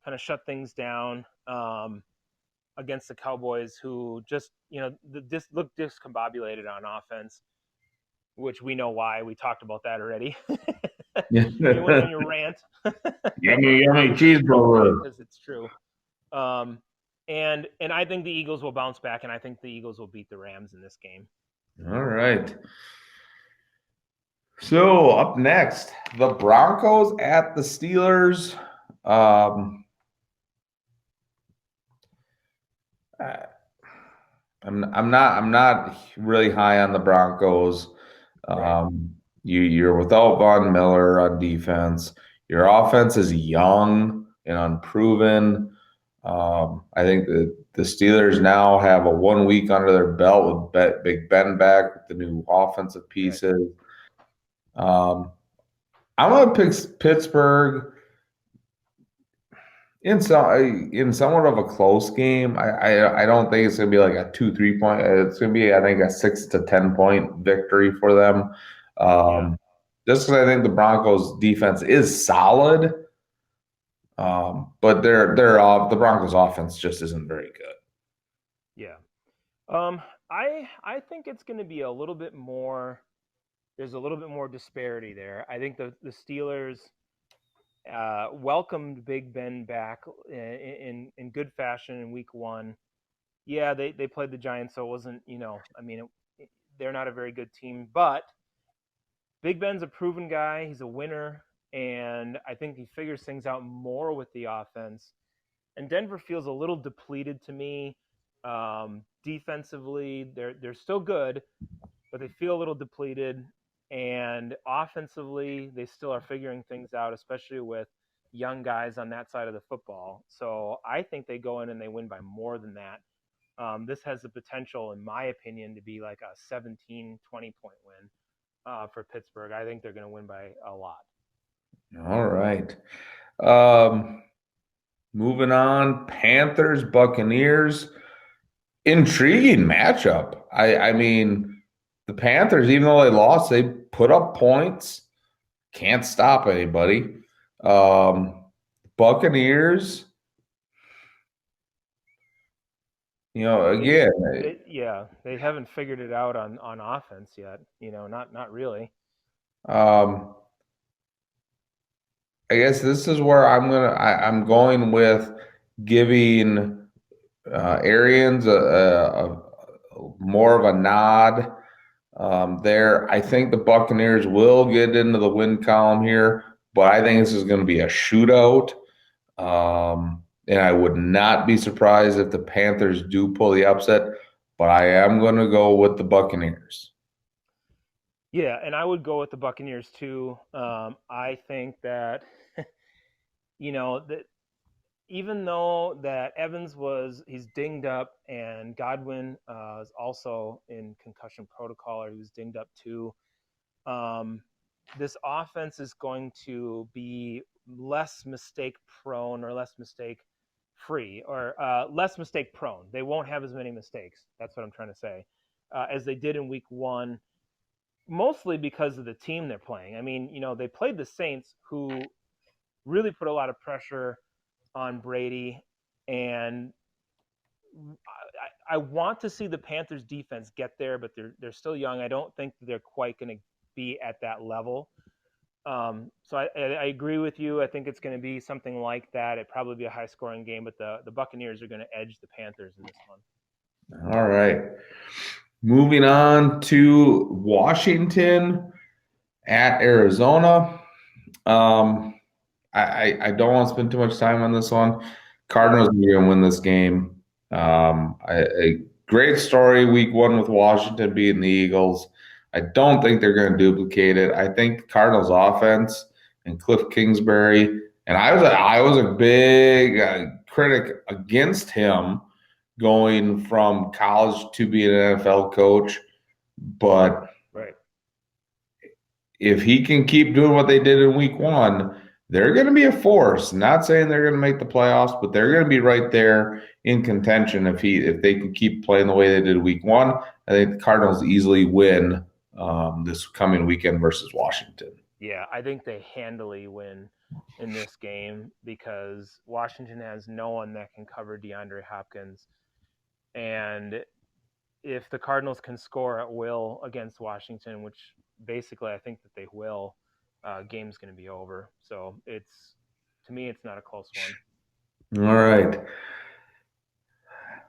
Speaker 1: kind of shut things down against the Cowboys, who just looked discombobulated on offense, which we know why. We talked about that already. You went on your rant.
Speaker 2: Yummy cheeseburger.
Speaker 1: Because it's true. And I think the Eagles will bounce back, and I think the Eagles will beat the Rams in this game.
Speaker 2: All right. So up next, the Broncos at the Steelers. I- I'm not really high on the Broncos.
Speaker 1: Right.
Speaker 2: You're without Von Miller on defense. Your offense is young and unproven. I think the Steelers now have a 1 week under their belt with Big Ben back with the new offensive
Speaker 1: Right.
Speaker 2: pieces. Um, I'm gonna pick Pittsburgh in somewhat of a close game. I don't think it's gonna be like a 2-3 point. It's gonna be, I think, a 6 to 10 point victory for them.
Speaker 1: Yeah.
Speaker 2: Just because I think the Broncos defense is solid, but they're off. The Broncos offense just isn't very good.
Speaker 1: Yeah. Um, I think it's going to be a little bit more. There's a little bit more disparity there. I think the Steelers welcomed Big Ben back in good fashion in Week 1. Yeah, they played the Giants, so it wasn't, I mean, they're not a very good team, but Big Ben's a proven guy. He's a winner, and I think he figures things out more with the offense. And Denver feels a little depleted to me. Defensively, they're still good, but they feel a little depleted. And offensively, they still are figuring things out, especially with young guys on that side of the football. So I think they go in and they win by more than that. This has the potential, in my opinion, to be like a 17, 20-point win for Pittsburgh. I think they're going to win by a lot.
Speaker 2: All right. Um, Moving on, Panthers, Buccaneers. Intriguing matchup. I mean, the Panthers, even though they lost, they put up points. Can't stop anybody. Um, Buccaneers,
Speaker 1: They just,
Speaker 2: again,
Speaker 1: yeah, they haven't figured it out on offense yet. Not really.
Speaker 2: um, I guess this is where I'm going with giving Arians more of a nod there. I think the Buccaneers will get into the win column here, but I think this is going to be a shootout. And I would not be surprised if the Panthers do pull the upset, but I am going to go with the Buccaneers.
Speaker 1: Yeah, and I would go with the Buccaneers too. I think that that even though that Evans he's dinged up and Godwin is also in concussion protocol, or he was dinged up too. Um, this offense is going to be less mistake prone, or less mistake free, or less mistake prone. They won't have as many mistakes. That's what I'm trying to say, as they did in Week 1, mostly because of the team they're playing. I mean, they played the Saints, who really put a lot of pressure on Brady, and I want to see the Panthers defense get there, but they're still young. I don't think they're quite going to be at that level. So I agree with you. I think it's going to be something like that. It'd probably be a high scoring game, but the Buccaneers are going to edge the Panthers in this one.
Speaker 2: All right. Moving on to Washington at Arizona. Um, I don't want to spend too much time on this one. Cardinals are going to win this game. A great story week 1 with Washington beating the Eagles. I don't think they're going to duplicate it. I think Cardinals offense and Cliff Kingsbury, and I was a big critic against him going from college to be an NFL coach, but
Speaker 1: Right.
Speaker 2: if he can keep doing what they did in week 1, they're going to be a force. Not saying they're going to make the playoffs, but they're going to be right there in contention if they can keep playing the way they did week 1. I think the Cardinals easily win this coming weekend versus Washington.
Speaker 1: Yeah, I think they handily win in this game because Washington has no one that can cover DeAndre Hopkins. And if the Cardinals can score at will against Washington, which basically I think that they will, game's going to be over. So to me, it's not a close one.
Speaker 2: All right.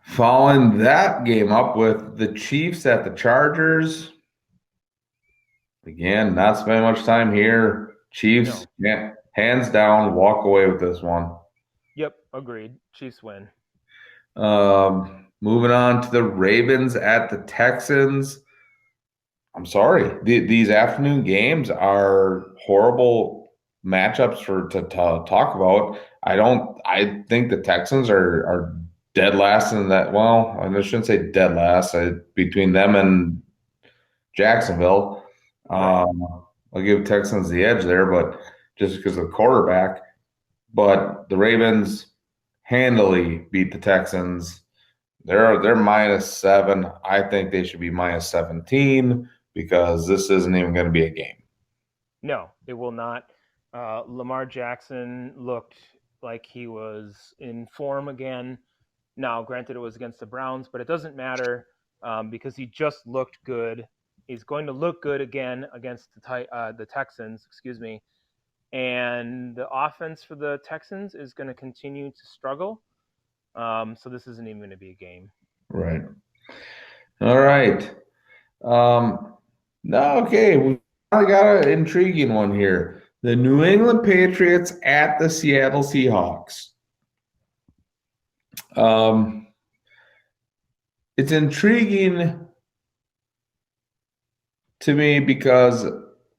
Speaker 2: Following that game up with the Chiefs at the Chargers. Again, not spending much time here. Chiefs,
Speaker 1: No.
Speaker 2: yeah, hands down, walk away with this one.
Speaker 1: Yep, agreed. Chiefs win.
Speaker 2: Moving on to the Ravens at the Texans. I'm sorry, these afternoon games are horrible matchups to talk about. I think the Texans are dead last in that. Well, I shouldn't say dead last. Between them and Jacksonville,
Speaker 1: Right.
Speaker 2: I'll give Texans the edge there, but just because of the quarterback. But the Ravens handily beat the Texans. They're -7. I think they should be -17 because this isn't even going to be a game.
Speaker 1: No, it will not. Lamar Jackson looked like he was in form again. Now, granted, it was against the Browns, but it doesn't matter because he just looked good. He's going to look good again against the Texans, excuse me. And the offense for the Texans is going to continue to struggle. So this isn't even going to be a game.
Speaker 2: Right. All right. No, okay. We finally got an intriguing one here. The New England Patriots at the Seattle Seahawks. Um, it's intriguing to me because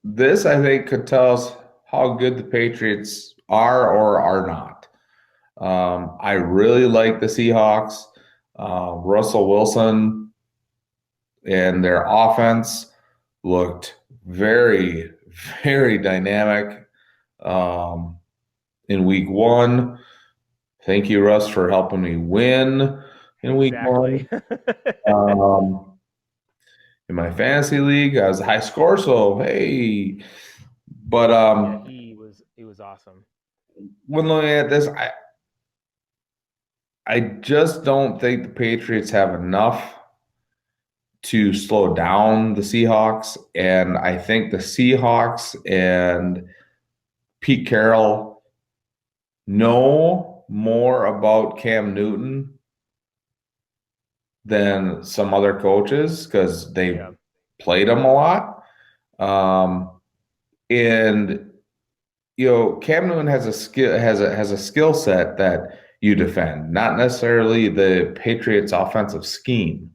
Speaker 2: this, I think, could tell us how good the Patriots are or are not. I really like the Seahawks. Russell Wilson and their offense looked very, very dynamic in week one. Thank you, Russ, for helping me win in week one.
Speaker 1: Exactly.
Speaker 2: In my fantasy league, I was a high score, so hey. But
Speaker 1: Yeah, he was awesome.
Speaker 2: when looking at this, I just don't think the Patriots have enough to slow down the Seahawks. And I think the Seahawks and Pete Carroll know more about Cam Newton than some other coaches because they
Speaker 1: Yeah.
Speaker 2: played him a lot. And Cam Newton has a skill set that you defend, not necessarily the Patriots' offensive scheme.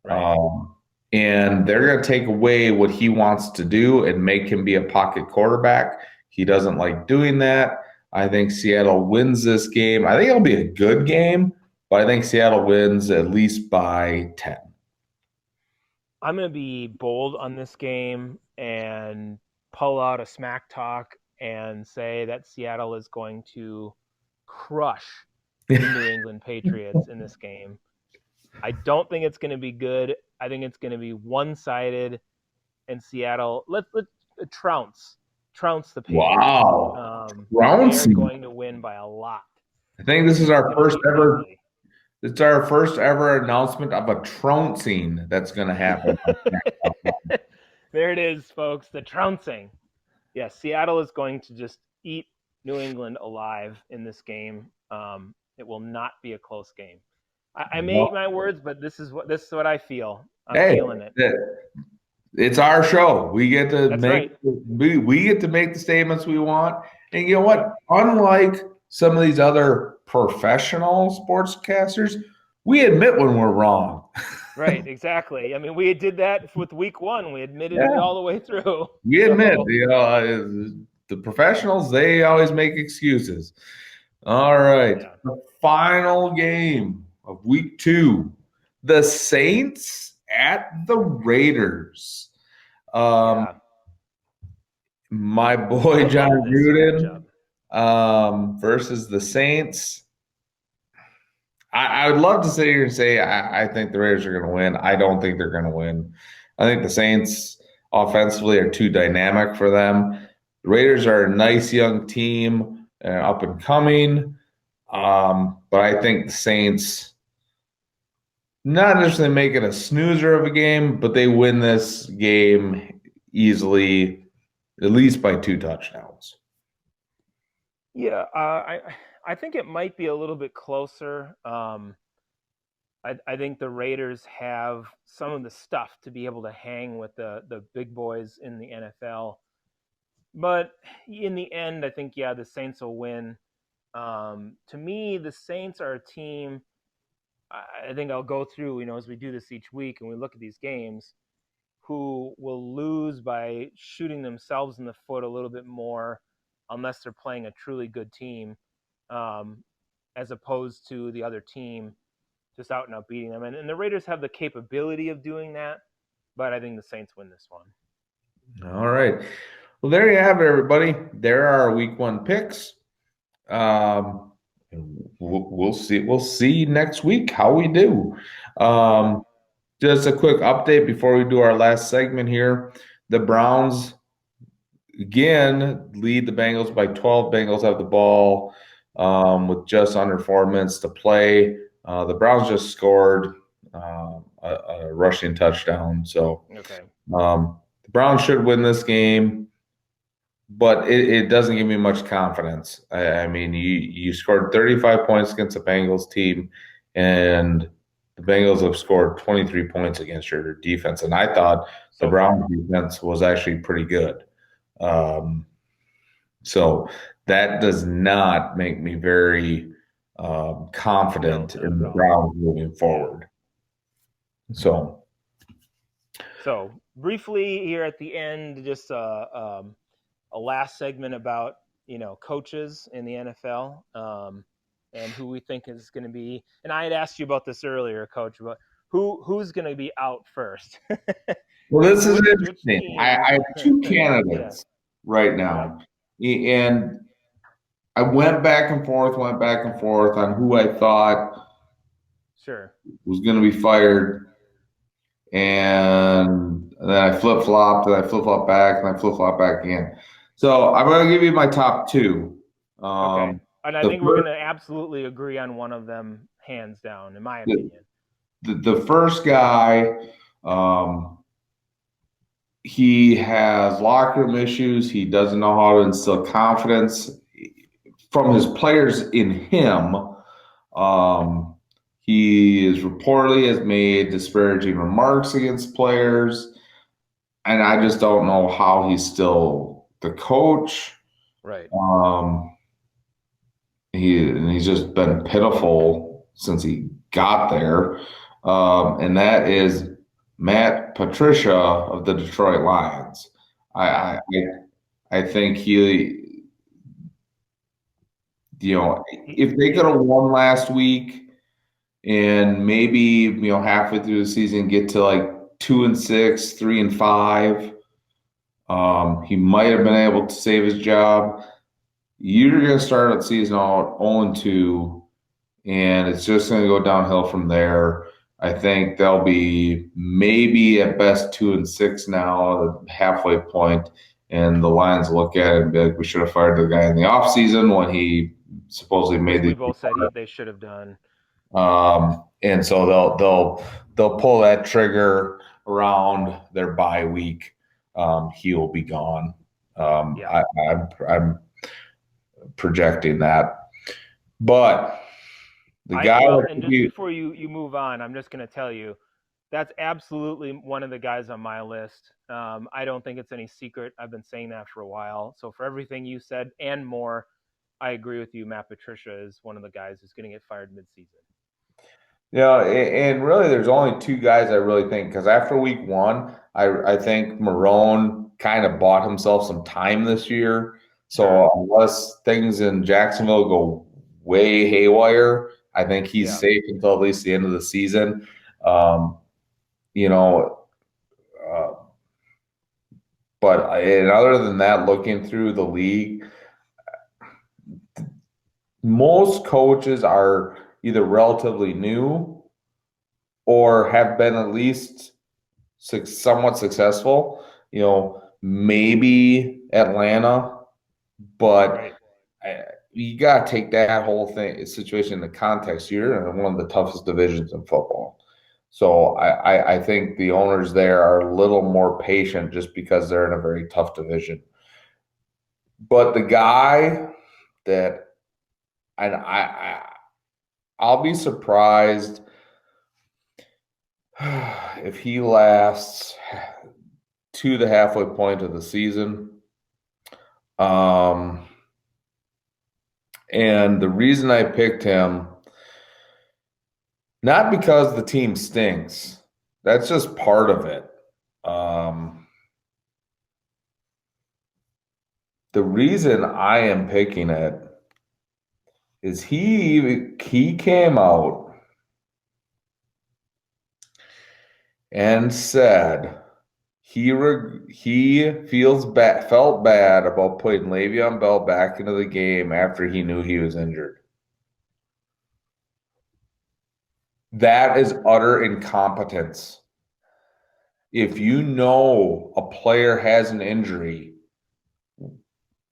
Speaker 1: Right.
Speaker 2: Um, and they're going to take away what he wants to do and make him be a pocket quarterback. He doesn't like doing that. I think Seattle wins this game. I think it'll be a good game, but I think Seattle wins at least by 10.
Speaker 1: I'm going to be bold on this game and pull out a smack talk and say that Seattle is going to crush the New England Patriots in this game. I don't think it's going to be good. I think it's going to be one-sided, and Seattle let trounce the Patriots.
Speaker 2: Wow.
Speaker 1: They are
Speaker 2: Trouncing.
Speaker 1: going to win by a lot.
Speaker 2: I think this is
Speaker 1: It's
Speaker 2: our
Speaker 1: going to
Speaker 2: first
Speaker 1: be
Speaker 2: ever
Speaker 1: ugly.
Speaker 2: it's our first ever announcement of a trouncing that's going to happen.
Speaker 1: There it is, folks. The trouncing. Yes, Seattle is going to just eat New England alive in this game. It will not be a close game. I may eat
Speaker 2: Well,
Speaker 1: my words, but this is what I feel. I'm
Speaker 2: hey,
Speaker 1: feeling it.
Speaker 2: it's our show. We get to
Speaker 1: That's
Speaker 2: make
Speaker 1: right.
Speaker 2: we get to make the statements we want. And you know
Speaker 1: Yep.
Speaker 2: what? Unlike some of these other professional sportscasters, we admit when we're wrong.
Speaker 1: Right. Exactly. I mean, we did that with week one. We admitted it
Speaker 2: Yeah,
Speaker 1: all the way through.
Speaker 2: we admit.
Speaker 1: So
Speaker 2: The professionals, they always make excuses. All right.
Speaker 1: yeah.
Speaker 2: The final game of week two. The Saints at the Raiders. Um,
Speaker 1: Yeah.
Speaker 2: my boy
Speaker 1: I
Speaker 2: John
Speaker 1: love this
Speaker 2: Gruden
Speaker 1: matchup.
Speaker 2: versus the Saints. I would love to sit here and say I think the Raiders are going to win. I don't think they're going to win. I think the Saints offensively are too dynamic for them. The Raiders are a nice young team, up and coming. But I think the Saints not necessarily make it a snoozer of a game, but they win this game easily, at least by 2 touchdowns.
Speaker 1: Yeah. I think it might be a little bit closer. I think the Raiders have some of the stuff to be able to hang with the big boys in the NFL. But in the end, I think, yeah, the Saints will win. To me, the Saints are a team. I think I'll go through, as we do this each week and we look at these games, who will lose by shooting themselves in the foot a little bit more unless they're playing a truly good team, um, as opposed to the other team just out and out beating them. And the Raiders have the capability of doing that, but I think the Saints win this one.
Speaker 2: All right. Well, there you have it, everybody. There are our week 1 picks. We'll see. We'll see next week how we do. Just a quick update before we do our last segment here. The Browns again lead the Bengals by 12. Bengals have the ball with just under 4 minutes to play. The Browns just scored a rushing touchdown. So
Speaker 1: Okay.
Speaker 2: the Browns should win this game, but it doesn't give me much confidence. I mean, you scored 35 points against the Bengals team, and the Bengals have scored 23 points against your defense. And I thought the Browns defense was actually pretty good. So that does not make me very confident in the Browns moving forward. So
Speaker 1: briefly here at the end, just a last segment about coaches in the NFL, and who we think is going to be. And I had asked you about this earlier, Coach, but who's going to be out first?
Speaker 2: Well, this is interesting. I have 2 candidates right now, and I went back and forth on who I thought was going to be fired, and then I flip-flopped, and I flip-flopped back, and I flip-flopped back again. So I'm going to give you my top 2.
Speaker 1: Okay. And I think we're going to absolutely agree on one of them, hands down, in my opinion.
Speaker 2: The first guy, he has locker room issues. He doesn't know how to instill confidence from his players in him. He is reportedly has made disparaging remarks against players, and I just don't know how he's still the coach.
Speaker 1: Right.
Speaker 2: He's just been pitiful since he got there, and that is Matt Patricia of the Detroit Lions. I think he, if they could have won last week and maybe halfway through the season get to like 2-6, 3-5, he might have been able to save his job. You're going to start the season out 0-2, and it's just going to go downhill from there. I think they'll be maybe at best 2-6 now, the halfway point, and the Lions look at it and be like, we should have fired the guy in the offseason when he supposedly made
Speaker 1: we both said they should have done.
Speaker 2: And so they'll pull that trigger around their bye week. He will be gone. I'm projecting that, but the guy.
Speaker 1: And just before you move on, I'm just going to tell you that's absolutely one of the guys on my list. I don't think it's any secret. I've been saying that for a while. So for everything you said and more, I agree with you. Matt Patricia is one of the guys who's going to get fired midseason.
Speaker 2: Yeah, and really, there's only 2 guys I really think, because after week 1, I think Marrone kind of bought himself some time this year. So unless things in Jacksonville go way haywire, I think he's safe until at least the end of the season. But other than that, looking through the league, most coaches are either relatively new or have been at least somewhat successful. Maybe Atlanta, but you got to take that whole situation into context. You're in one of the toughest divisions in football. So I think the owners there are a little more patient just because they're in a very tough division. But the guy that, and I'll be surprised if he lasts to the halfway point of the season. And the reason I picked him, not because the team stinks, that's just part of it. The reason I am picking it is he came out and said he felt bad about putting Le'Veon Bell back into the game after he knew he was injured. That is utter incompetence. If you know a player has an injury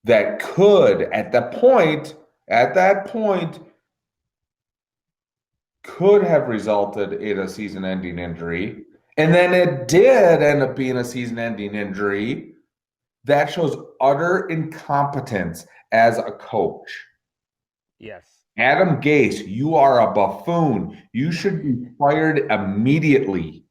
Speaker 2: that could, at that point, could have resulted in a season-ending injury, and then it did end up being a season-ending injury, that shows utter incompetence as a coach.
Speaker 1: Yes.
Speaker 2: Adam Gase, you are a buffoon. You should be fired immediately.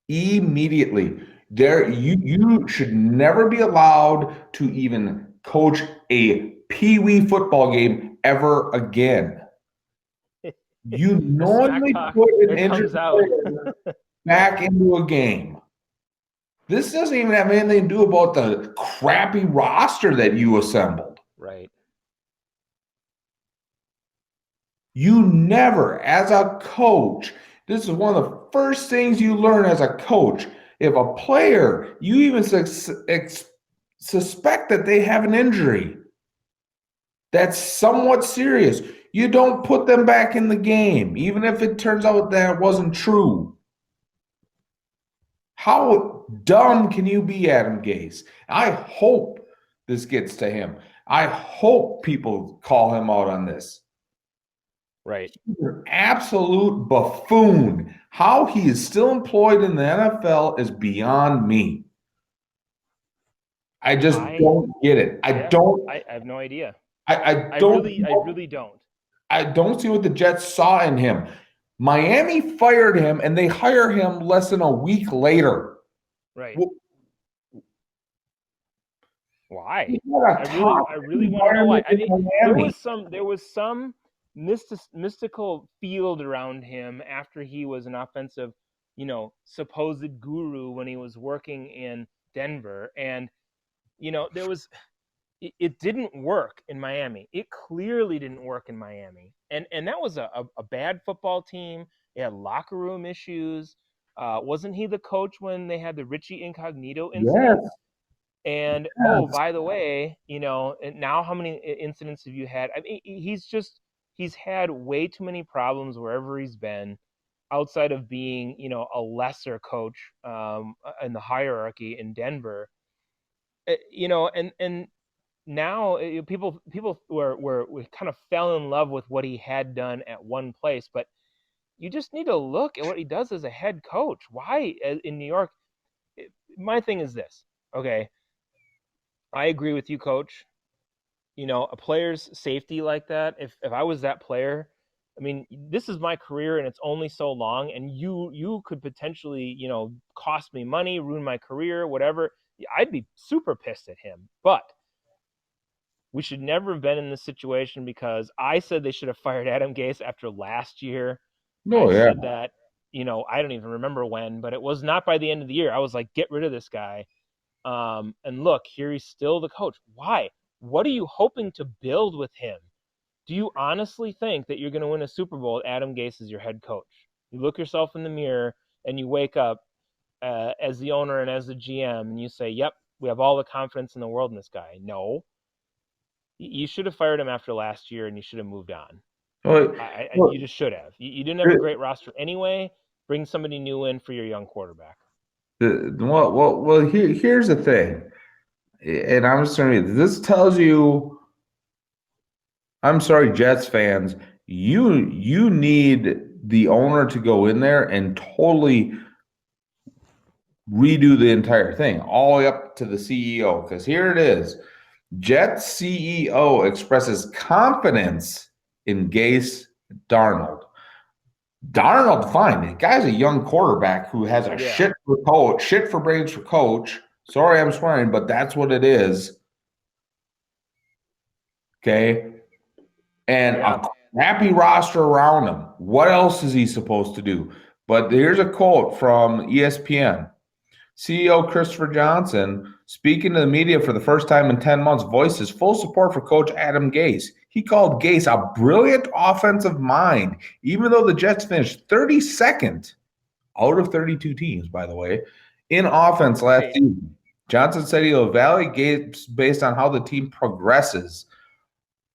Speaker 2: Immediately. You should never be allowed to even coach a pee-wee football game ever again. You knowingly put an injured player back into a game. This doesn't even have anything to do about the crappy roster that you assembled.
Speaker 1: Right.
Speaker 2: You never, as a coach, this is one of the first things you learn as a coach. If a player, you even suspect that they have an injury that's somewhat serious, you don't put them back in the game, even if it turns out that it wasn't true. How dumb can you be, Adam Gase? I hope this gets to him. I hope people call him out on this.
Speaker 1: Right.
Speaker 2: He's an absolute buffoon. How he is still employed in the NFL is beyond me. I just don't get it. I
Speaker 1: have no idea.
Speaker 2: I
Speaker 1: really don't.
Speaker 2: I don't see what the Jets saw in him. Miami fired him, and they hire him less than a week later.
Speaker 1: Right. Why? I really want to know why. I mean, there was some mystical field around him after he was an offensive, supposed guru when he was working in Denver, and there was. It didn't work in Miami. It clearly didn't work in Miami, and that was a bad football team. It had locker room issues. Wasn't he the coach when they had the Richie Incognito incident?
Speaker 2: Yes.
Speaker 1: And oh, by the way, now how many incidents have you had? I mean, he's had way too many problems wherever he's been, outside of being a lesser coach in the hierarchy in Denver. And now people were kind of fell in love with what he had done at one place, but you just need to look at what he does as a head coach. Why in New York? My thing is this, okay? I agree with you, Coach. A player's safety like that, if I was that player, I mean, this is my career and it's only so long, and you could potentially, cost me money, ruin my career, whatever. I'd be super pissed at him. But we should never have been in this situation, because I said they should have fired Adam Gase after last year. I said that, I don't even remember when, but it was not by the end of the year. I was like, get rid of this guy. And look, here he's still the coach. Why? What are you hoping to build with him? Do you honestly think that you're going to win a Super Bowl with Adam Gase as your head coach? You look yourself in the mirror and you wake up as the owner and as the GM, and you say, yep, we have all the confidence in the world in this guy. No. You should have fired him after last year, and you should have moved on. You just should have. You didn't have a great roster anyway. Bring somebody new in for your young quarterback.
Speaker 2: Well. Here's the thing, and I'm just telling you, this tells you. I'm sorry, Jets fans. You need the owner to go in there and totally redo the entire thing, all the way up to the CEO. Because here it is: Jets CEO expresses confidence in Gase Darnold. Darnold, fine. The guy's a young quarterback who has a
Speaker 1: Yeah.
Speaker 2: shit for coach, shit for brains for coach. Sorry, I'm swearing, but that's what it is. Okay. And
Speaker 1: Yeah.
Speaker 2: a crappy roster around him. What else is he supposed to do? But here's a quote from ESPN. CEO Christopher Johnson, speaking to the media for the first time in 10 months, voices full support for coach Adam Gase. He called Gase a brilliant offensive mind, even though the Jets finished 32nd out of 32 teams, by the way, in offense last
Speaker 1: Right.
Speaker 2: season. Johnson said he'll evaluate Gase based on how the team progresses.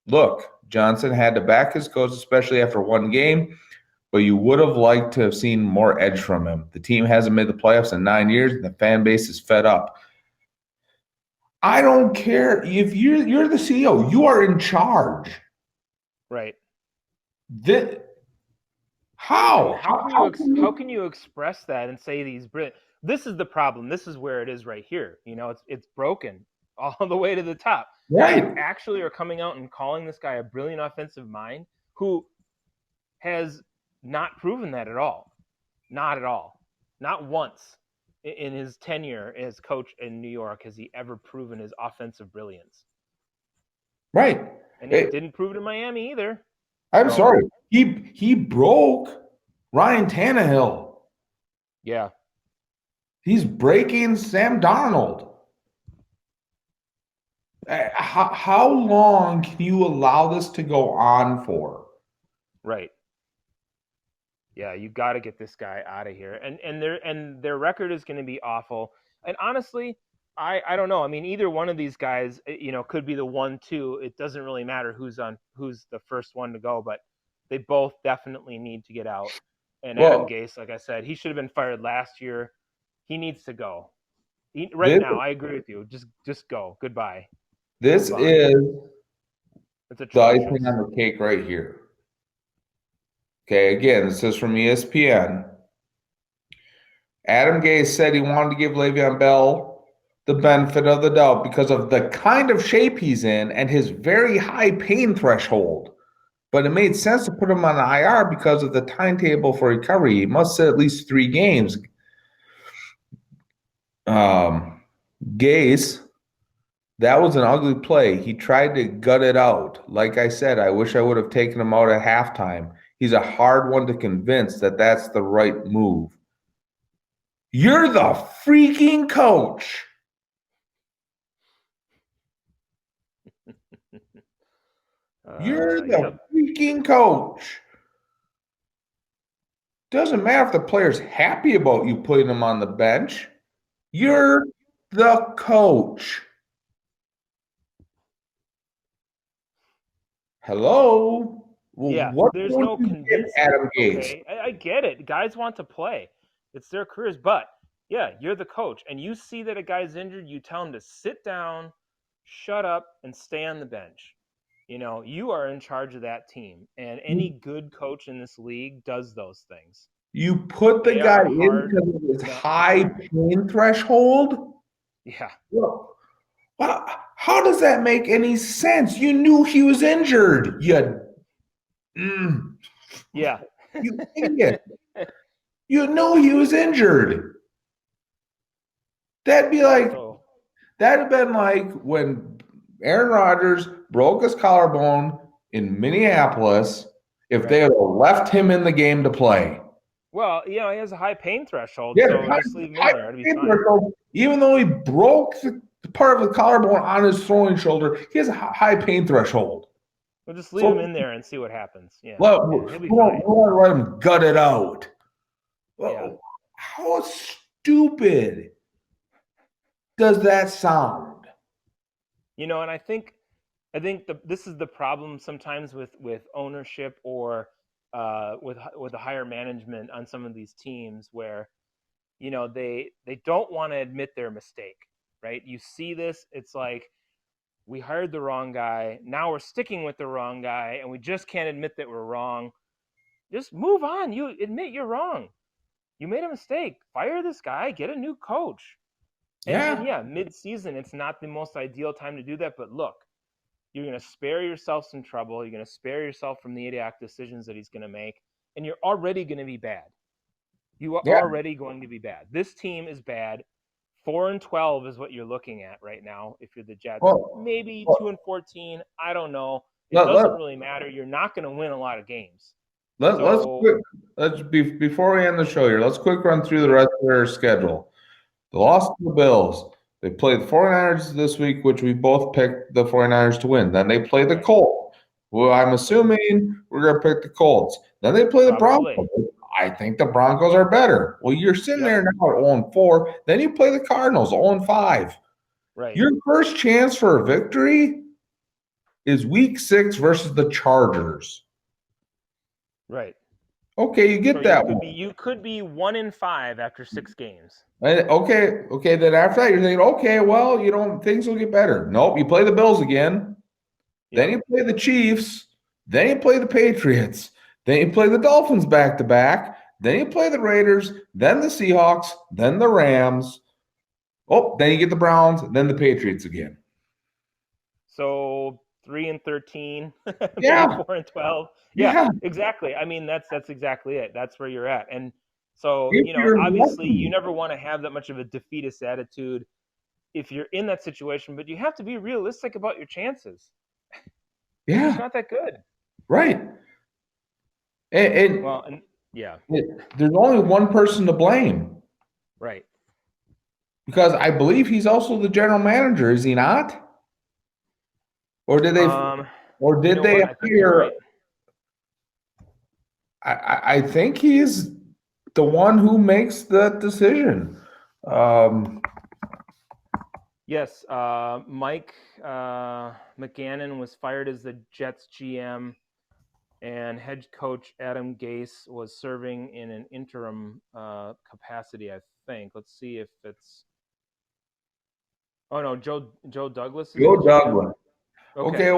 Speaker 2: Look, Johnson had to back his coach, especially after one game, but you would have liked to have seen more edge from him. The team hasn't made the playoffs in 9 years, and the fan base is fed up. I don't care if you're the CEO, you are in charge.
Speaker 1: Right.
Speaker 2: This,
Speaker 1: And
Speaker 2: how?
Speaker 1: how can you
Speaker 2: How can
Speaker 1: how
Speaker 2: you?
Speaker 1: can you express that and say these brilliant? This is the problem. This is where it is right here. It's broken all the way to the top. You
Speaker 2: Right.
Speaker 1: actually are coming out and calling this guy a brilliant offensive mind who has not proven that at all. Not at all. Not once in his tenure as coach in New York has he ever proven his offensive brilliance.
Speaker 2: Right.
Speaker 1: And he
Speaker 2: It,
Speaker 1: didn't prove it in Miami either.
Speaker 2: I'm
Speaker 1: So,
Speaker 2: sorry. He broke Ryan Tannehill.
Speaker 1: yeah.
Speaker 2: He's breaking Sam Darnold. How long can you allow this to go on for?
Speaker 1: Right. Yeah, you got to get this guy out of here. And their record is going to be awful. And honestly, I don't know. I mean, either one of these guys, could be the 1-2. It doesn't really matter who's the first one to go, but they both definitely need to get out. And Adam
Speaker 2: Well,
Speaker 1: Gase, like I said, he should have been fired last year. He needs to go. Right
Speaker 2: this
Speaker 1: now, I agree with you. Just go. Goodbye.
Speaker 2: this
Speaker 1: Move on.
Speaker 2: is
Speaker 1: It's
Speaker 2: the icing
Speaker 1: atrocious.
Speaker 2: on the cake right here. Okay, again, this is from ESPN. Adam Gase said he wanted to give Le'Veon Bell the benefit of the doubt because of the kind of shape he's in and his very high pain threshold. But it made sense to put him on IR because of the timetable for recovery. He must sit at least 3 games. Gase, that was an ugly play. He tried to gut it out. Like I said, I wish I would have taken him out at halftime. He's a hard one to convince that that's the right move. You're the freaking coach. You're the
Speaker 1: Yep.
Speaker 2: freaking coach. Doesn't matter if the player's happy about you putting him on the bench.
Speaker 1: Nope.
Speaker 2: You're the coach. Hello? Well,
Speaker 1: Yeah,
Speaker 2: what
Speaker 1: there's
Speaker 2: don't
Speaker 1: no
Speaker 2: you get,
Speaker 1: convincing.
Speaker 2: Adam Gase?
Speaker 1: Okay, I get it. Guys want to play. It's their careers, but yeah, you're the coach, and you see that a guy's injured, you tell him to sit down, shut up, and stay on the bench. You are in charge of that team, and any good coach in this league does those things.
Speaker 2: You put the
Speaker 1: They
Speaker 2: guy
Speaker 1: are
Speaker 2: in
Speaker 1: hard
Speaker 2: because of his
Speaker 1: not to
Speaker 2: high
Speaker 1: do.
Speaker 2: pain threshold?
Speaker 1: Yeah,
Speaker 2: Well, how does that make any sense? You knew he was injured. Mm,
Speaker 1: yeah.
Speaker 2: you idiot. You knew he was injured. That'd be like
Speaker 1: So
Speaker 2: that'd have been like when Aaron Rodgers broke his collarbone in Minneapolis if they
Speaker 1: right.
Speaker 2: had left him in the game to play.
Speaker 1: Well, he has a high pain threshold,
Speaker 2: Yeah,
Speaker 1: so just leave him in there. It'll be fine.
Speaker 2: even though he broke the part of the collarbone on his throwing shoulder, he has a high pain threshold.
Speaker 1: We'll just leave him
Speaker 2: So
Speaker 1: in there and see what happens. Yeah,
Speaker 2: well,
Speaker 1: yeah, he'll be
Speaker 2: we don't
Speaker 1: fine.
Speaker 2: want to let him gut it out.
Speaker 1: Yeah.
Speaker 2: Well, how stupid does that sound?
Speaker 1: And I think this is the problem sometimes with ownership or with the higher management on some of these teams where they don't want to admit their mistake, right? You see this, it's like we hired the wrong guy, now we're sticking with the wrong guy, and we just can't admit that we're wrong. Just move on. You admit you're wrong. You made a mistake. Fire this guy. Get a new coach. And
Speaker 2: Yeah.
Speaker 1: yeah, mid-season, it's not the most ideal time to do that. But look, you're going to spare yourself some trouble. You're going to spare yourself from the idiotic decisions that he's going to make. and you're already going to be bad. You are
Speaker 2: Yeah.
Speaker 1: already going to be bad. This team is bad. 4-12 is what you're looking at right now. If you're the Jets, maybe 2-14. I don't know. It doesn't really matter. You're not going to win a lot of games.
Speaker 2: Before we end the show here, let's quick run through the rest of their schedule. The loss to the Bills. They play the 49ers this week, which we both picked the 49ers to win. Then they play the Colts. Well, I'm assuming we're going to pick the Colts. Then they play the Broncos. I think the Broncos are better. Well, you're sitting there now at 0-4. Then you play the Cardinals, 0-5.
Speaker 1: Right.
Speaker 2: Your first chance for a victory is week 6 versus the Chargers.
Speaker 1: Right.
Speaker 2: Okay, you get that one.
Speaker 1: You could be 1-5 after 6 games.
Speaker 2: Okay. Then after that, you're thinking, okay, well, things will get better. Nope, you play the Bills again. Yep. Then you play the Chiefs. Then you play the Patriots. Then you play the Dolphins back to back. Then you play the Raiders. Then the Seahawks. Then the Rams. Oh, then you get the Browns. Then the Patriots again.
Speaker 1: So 3-13.
Speaker 2: Yeah.
Speaker 1: 4-12. Yeah, exactly. I mean, that's exactly it. That's where you're at. And so, obviously you never want to have that much of a defeatist attitude if you're in that situation, but you have to be realistic about your chances.
Speaker 2: Yeah.
Speaker 1: It's not that good.
Speaker 2: Right. There's only one person to blame.
Speaker 1: Right.
Speaker 2: Because I believe he's also the general manager, is he not? Or did they hire? I think he's the one who makes that decision.
Speaker 1: Yes, Mike McGannon was fired as the Jets GM, and head coach Adam Gase was serving in an interim capacity, I think. Let's see if it's. Oh no, Joe Douglas.
Speaker 2: Joe Douglas.
Speaker 1: Okay.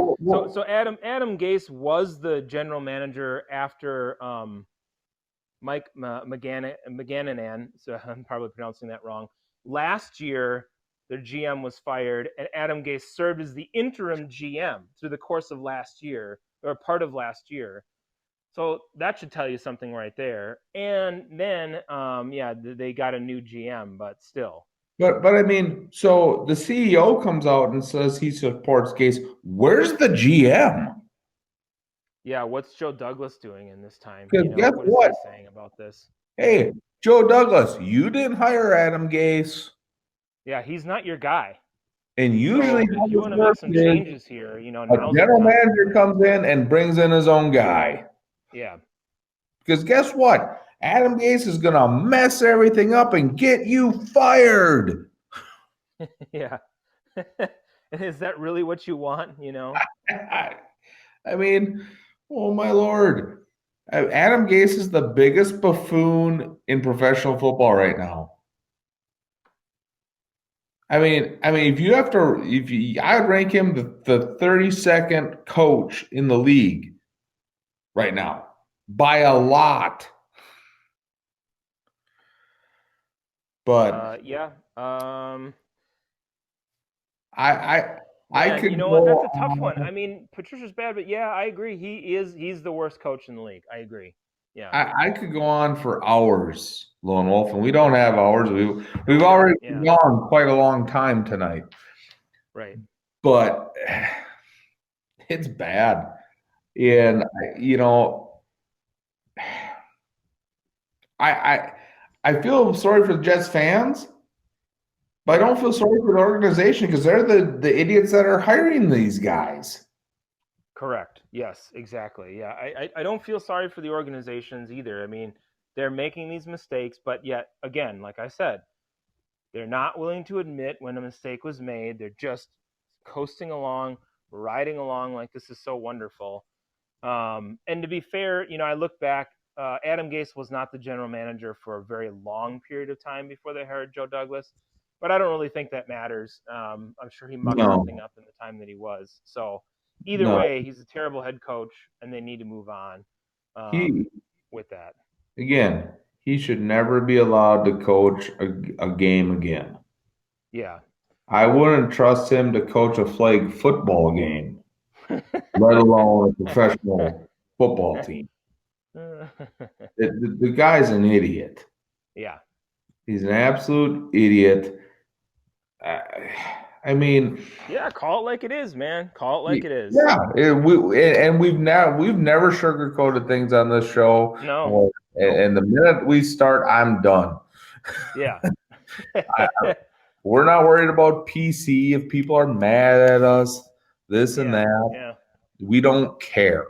Speaker 1: So Adam Gase was the general manager after Mike McGannon. So I'm probably pronouncing that wrong. Last year, their GM was fired, and Adam Gase served as the interim GM through the course of last year, or part of last year. So that should tell you something right there. And then, they got a new GM, but still.
Speaker 2: But I mean, so the CEO comes out and says he supports Gase. Where's the GM?
Speaker 1: Yeah, what's Joe Douglas doing in this time?
Speaker 2: Because guess what?
Speaker 1: Is he saying about this?
Speaker 2: Hey, Joe Douglas, you didn't hire Adam Gase.
Speaker 1: Yeah, he's not your guy.
Speaker 2: And usually,
Speaker 1: if you want to make some changes here,
Speaker 2: a general manager comes in and brings in his own guy.
Speaker 1: Yeah.
Speaker 2: Because guess what? Adam Gase is going to mess everything up and get you fired.
Speaker 1: Yeah. Is that really what you want,
Speaker 2: I mean, oh my Lord. Adam Gase is the biggest buffoon in professional football right now. I mean, I'd rank him the 32nd coach in the league right now by a lot. But I could.
Speaker 1: That's a tough one. I mean, Patricia's bad, but yeah, I agree. He's the worst coach in the league. I agree. Yeah,
Speaker 2: I could go on for hours, Lone Wolf, and we don't have hours. We've already gone quite a long time tonight.
Speaker 1: Right.
Speaker 2: But it's bad, and I feel sorry for the Jets fans, but I don't feel sorry for the organization because they're the idiots that are hiring these guys.
Speaker 1: Correct. Yes, exactly. Yeah, I don't feel sorry for the organizations either. I mean, they're making these mistakes, but yet, again, like I said, they're not willing to admit when a mistake was made. They're just coasting along, riding along like this is so wonderful. And to be fair, I look back, Adam Gase was not the general manager for a very long period of time before they hired Joe Douglas, but I don't really think that matters. I'm sure he mucked something up in the time that he was. So either way, he's a terrible head coach, and they need to move on with that.
Speaker 2: Again, he should never be allowed to coach a game again.
Speaker 1: Yeah.
Speaker 2: I wouldn't trust him to coach a flag football game, let alone a professional football team. The guy's an idiot.
Speaker 1: Yeah.
Speaker 2: He's an absolute idiot. Uh, I mean,
Speaker 1: Yeah, call it like it is, man. Call it like it is.
Speaker 2: yeah, and we've never sugarcoated things on this show.
Speaker 1: No.
Speaker 2: Or,
Speaker 1: Nope.
Speaker 2: and the minute we start, I'm done.
Speaker 1: Yeah.
Speaker 2: I, we're not worried about PC if people are mad at us, this and
Speaker 1: Yeah.
Speaker 2: that.
Speaker 1: Yeah.
Speaker 2: We don't care.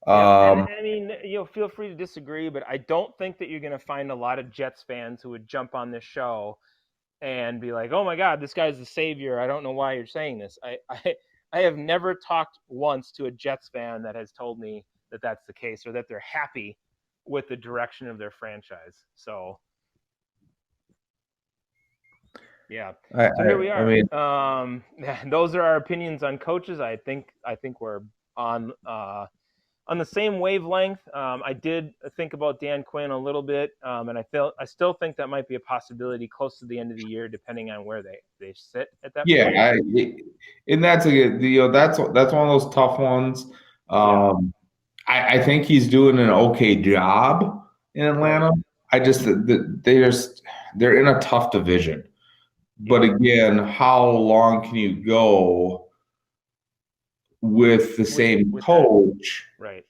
Speaker 1: Yep. And
Speaker 2: Um,
Speaker 1: I mean, feel free to disagree, but I don't think that you're going to find a lot of Jets fans who would jump on this show and be like, "Oh my God, this guy's the savior." I don't know why you're saying this. I have never talked once to a Jets fan that has told me that that's the case or that they're happy with the direction of their franchise. So yeah.
Speaker 2: I,
Speaker 1: So here we
Speaker 2: I
Speaker 1: are.
Speaker 2: mean,
Speaker 1: Those are our opinions on coaches. I think we're on on the same wavelength. I did think about Dan Quinn a little bit, and I still think that might be a possibility close to the end of the year, depending on where they sit at that
Speaker 2: yeah,
Speaker 1: point.
Speaker 2: and that's that's one of those tough ones.
Speaker 1: Yeah,
Speaker 2: Um, I think he's doing an okay job in
Speaker 1: right.
Speaker 2: Atlanta. I just they're in a tough division. But
Speaker 1: Yeah,
Speaker 2: again, how long can you go with the same
Speaker 1: with that,
Speaker 2: coach?
Speaker 1: right.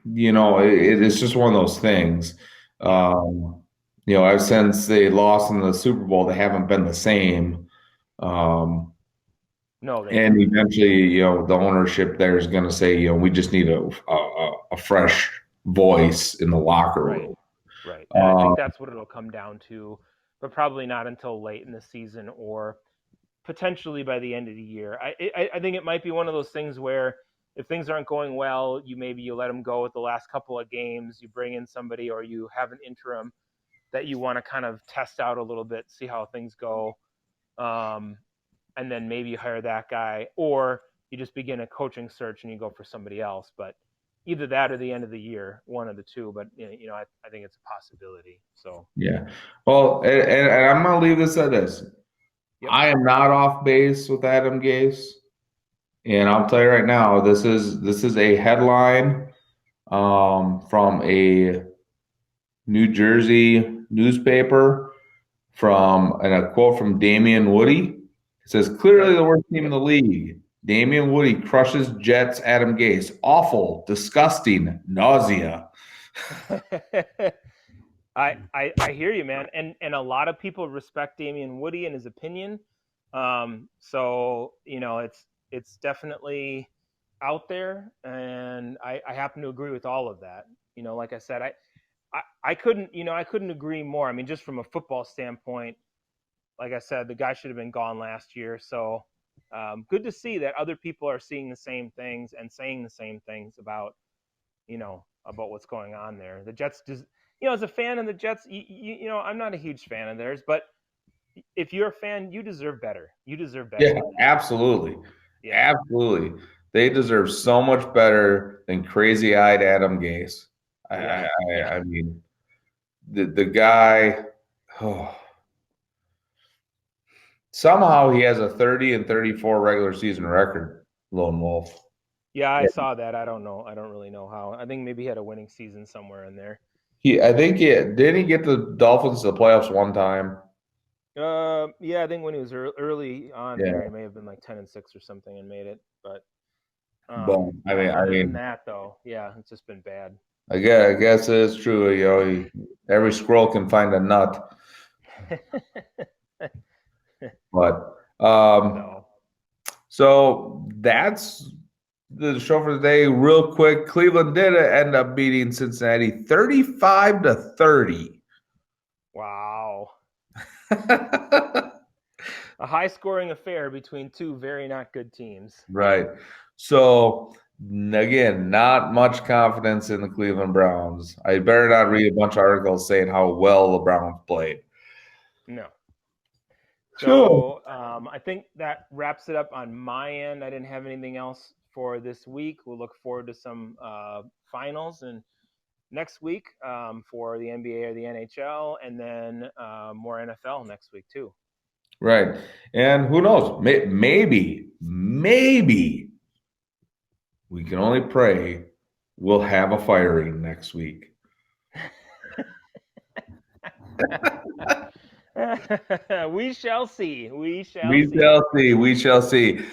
Speaker 2: It's just one of those things.
Speaker 1: Yeah,
Speaker 2: Um, since they lost in the Super Bowl, they haven't been the same. Um,
Speaker 1: no, they
Speaker 2: and
Speaker 1: haven't.
Speaker 2: eventually, the ownership there is going to say, we just need a fresh voice in the locker
Speaker 1: Right,
Speaker 2: room.
Speaker 1: right. And I think that's what it'll come down to, but probably not until late in the season or potentially by the end of the year. I think it might be one of those things where if things aren't going well, you let them go with the last couple of games. You bring in somebody or you have an interim that you want to kind of test out a little bit, see how things go, um, and then maybe you hire that guy, or you just begin a coaching search and you go for somebody else. But either that or the end of the year, one of the two. But I think it's a possibility. So
Speaker 2: Yeah. Well, and I'm going to leave this at this.
Speaker 1: yep,
Speaker 2: I am not off base with Adam Gase, and I'll tell you right now, this is a headline from a New Jersey newspaper and a quote from Damian Woody. It says, "Clearly
Speaker 1: okay,
Speaker 2: the worst team in
Speaker 1: yep.
Speaker 2: the league. Damian Woody crushes Jets. Adam Gase. Awful, disgusting, nausea."
Speaker 1: I hear you, man, and a lot of people respect Damian Woody and his opinion. So it's definitely out there, and I happen to agree with all of that. Like I said, I couldn't I couldn't agree more. I mean, just from a football standpoint, like I said, the guy should have been gone last year. So good to see that other people are seeing the same things and saying the same things about what's going on there. The Jets just, as a fan of the Jets, I'm not a huge fan of theirs, but if you're a fan, you deserve better. You deserve better
Speaker 2: Yeah,
Speaker 1: than that.
Speaker 2: absolutely.
Speaker 1: Yeah,
Speaker 2: Absolutely. They deserve so much better than crazy-eyed Adam Gase. I, I,
Speaker 1: yeah, yeah.
Speaker 2: I mean, the guy, oh, somehow he has a 30-34 regular season record, Lone Wolf.
Speaker 1: Yeah, I
Speaker 2: Yeah.
Speaker 1: saw that. I don't know. I don't really know how. I think maybe he had a winning season somewhere in there.
Speaker 2: I think didn't he get the Dolphins to the playoffs one time?
Speaker 1: Yeah, I think when he was early on there,
Speaker 2: Yeah.
Speaker 1: he may have been like 10-6 or something and made it. But
Speaker 2: But I
Speaker 1: yeah,
Speaker 2: mean, I
Speaker 1: other than
Speaker 2: mean,
Speaker 1: that, though, yeah, it's just been bad.
Speaker 2: I guess it is true. Every squirrel can find a nut. But
Speaker 1: So
Speaker 2: so that's the show for today. Real quick, Cleveland did end up beating Cincinnati 35-30.
Speaker 1: wow, a high-scoring affair between two very not good teams.
Speaker 2: Right. So again, not much confidence in the Cleveland Browns. I better not
Speaker 1: No,
Speaker 2: read a bunch of articles saying how well the Browns played.
Speaker 1: no.
Speaker 2: Sure.
Speaker 1: So I think that wraps it up on my end. I didn't have anything else for this week. We'll look forward to some finals and next week for the NBA or the NHL, and then more NFL next week too.
Speaker 2: Right. And who knows? Maybe we can only pray. we'll have a firing next week.
Speaker 1: We shall see. We shall
Speaker 2: We
Speaker 1: see.
Speaker 2: shall see. We shall see.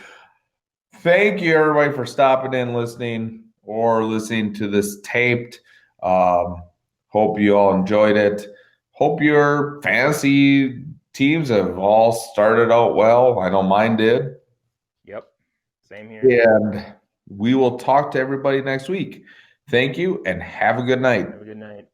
Speaker 2: Thank you, everybody, for stopping in, listening, or listening to this taped. Hope you all enjoyed it. Hope your fantasy teams have all started out well. I know mine did.
Speaker 1: Yep. Same here.
Speaker 2: And we will talk to everybody next week. Thank you and have a good night.
Speaker 1: Have a good night.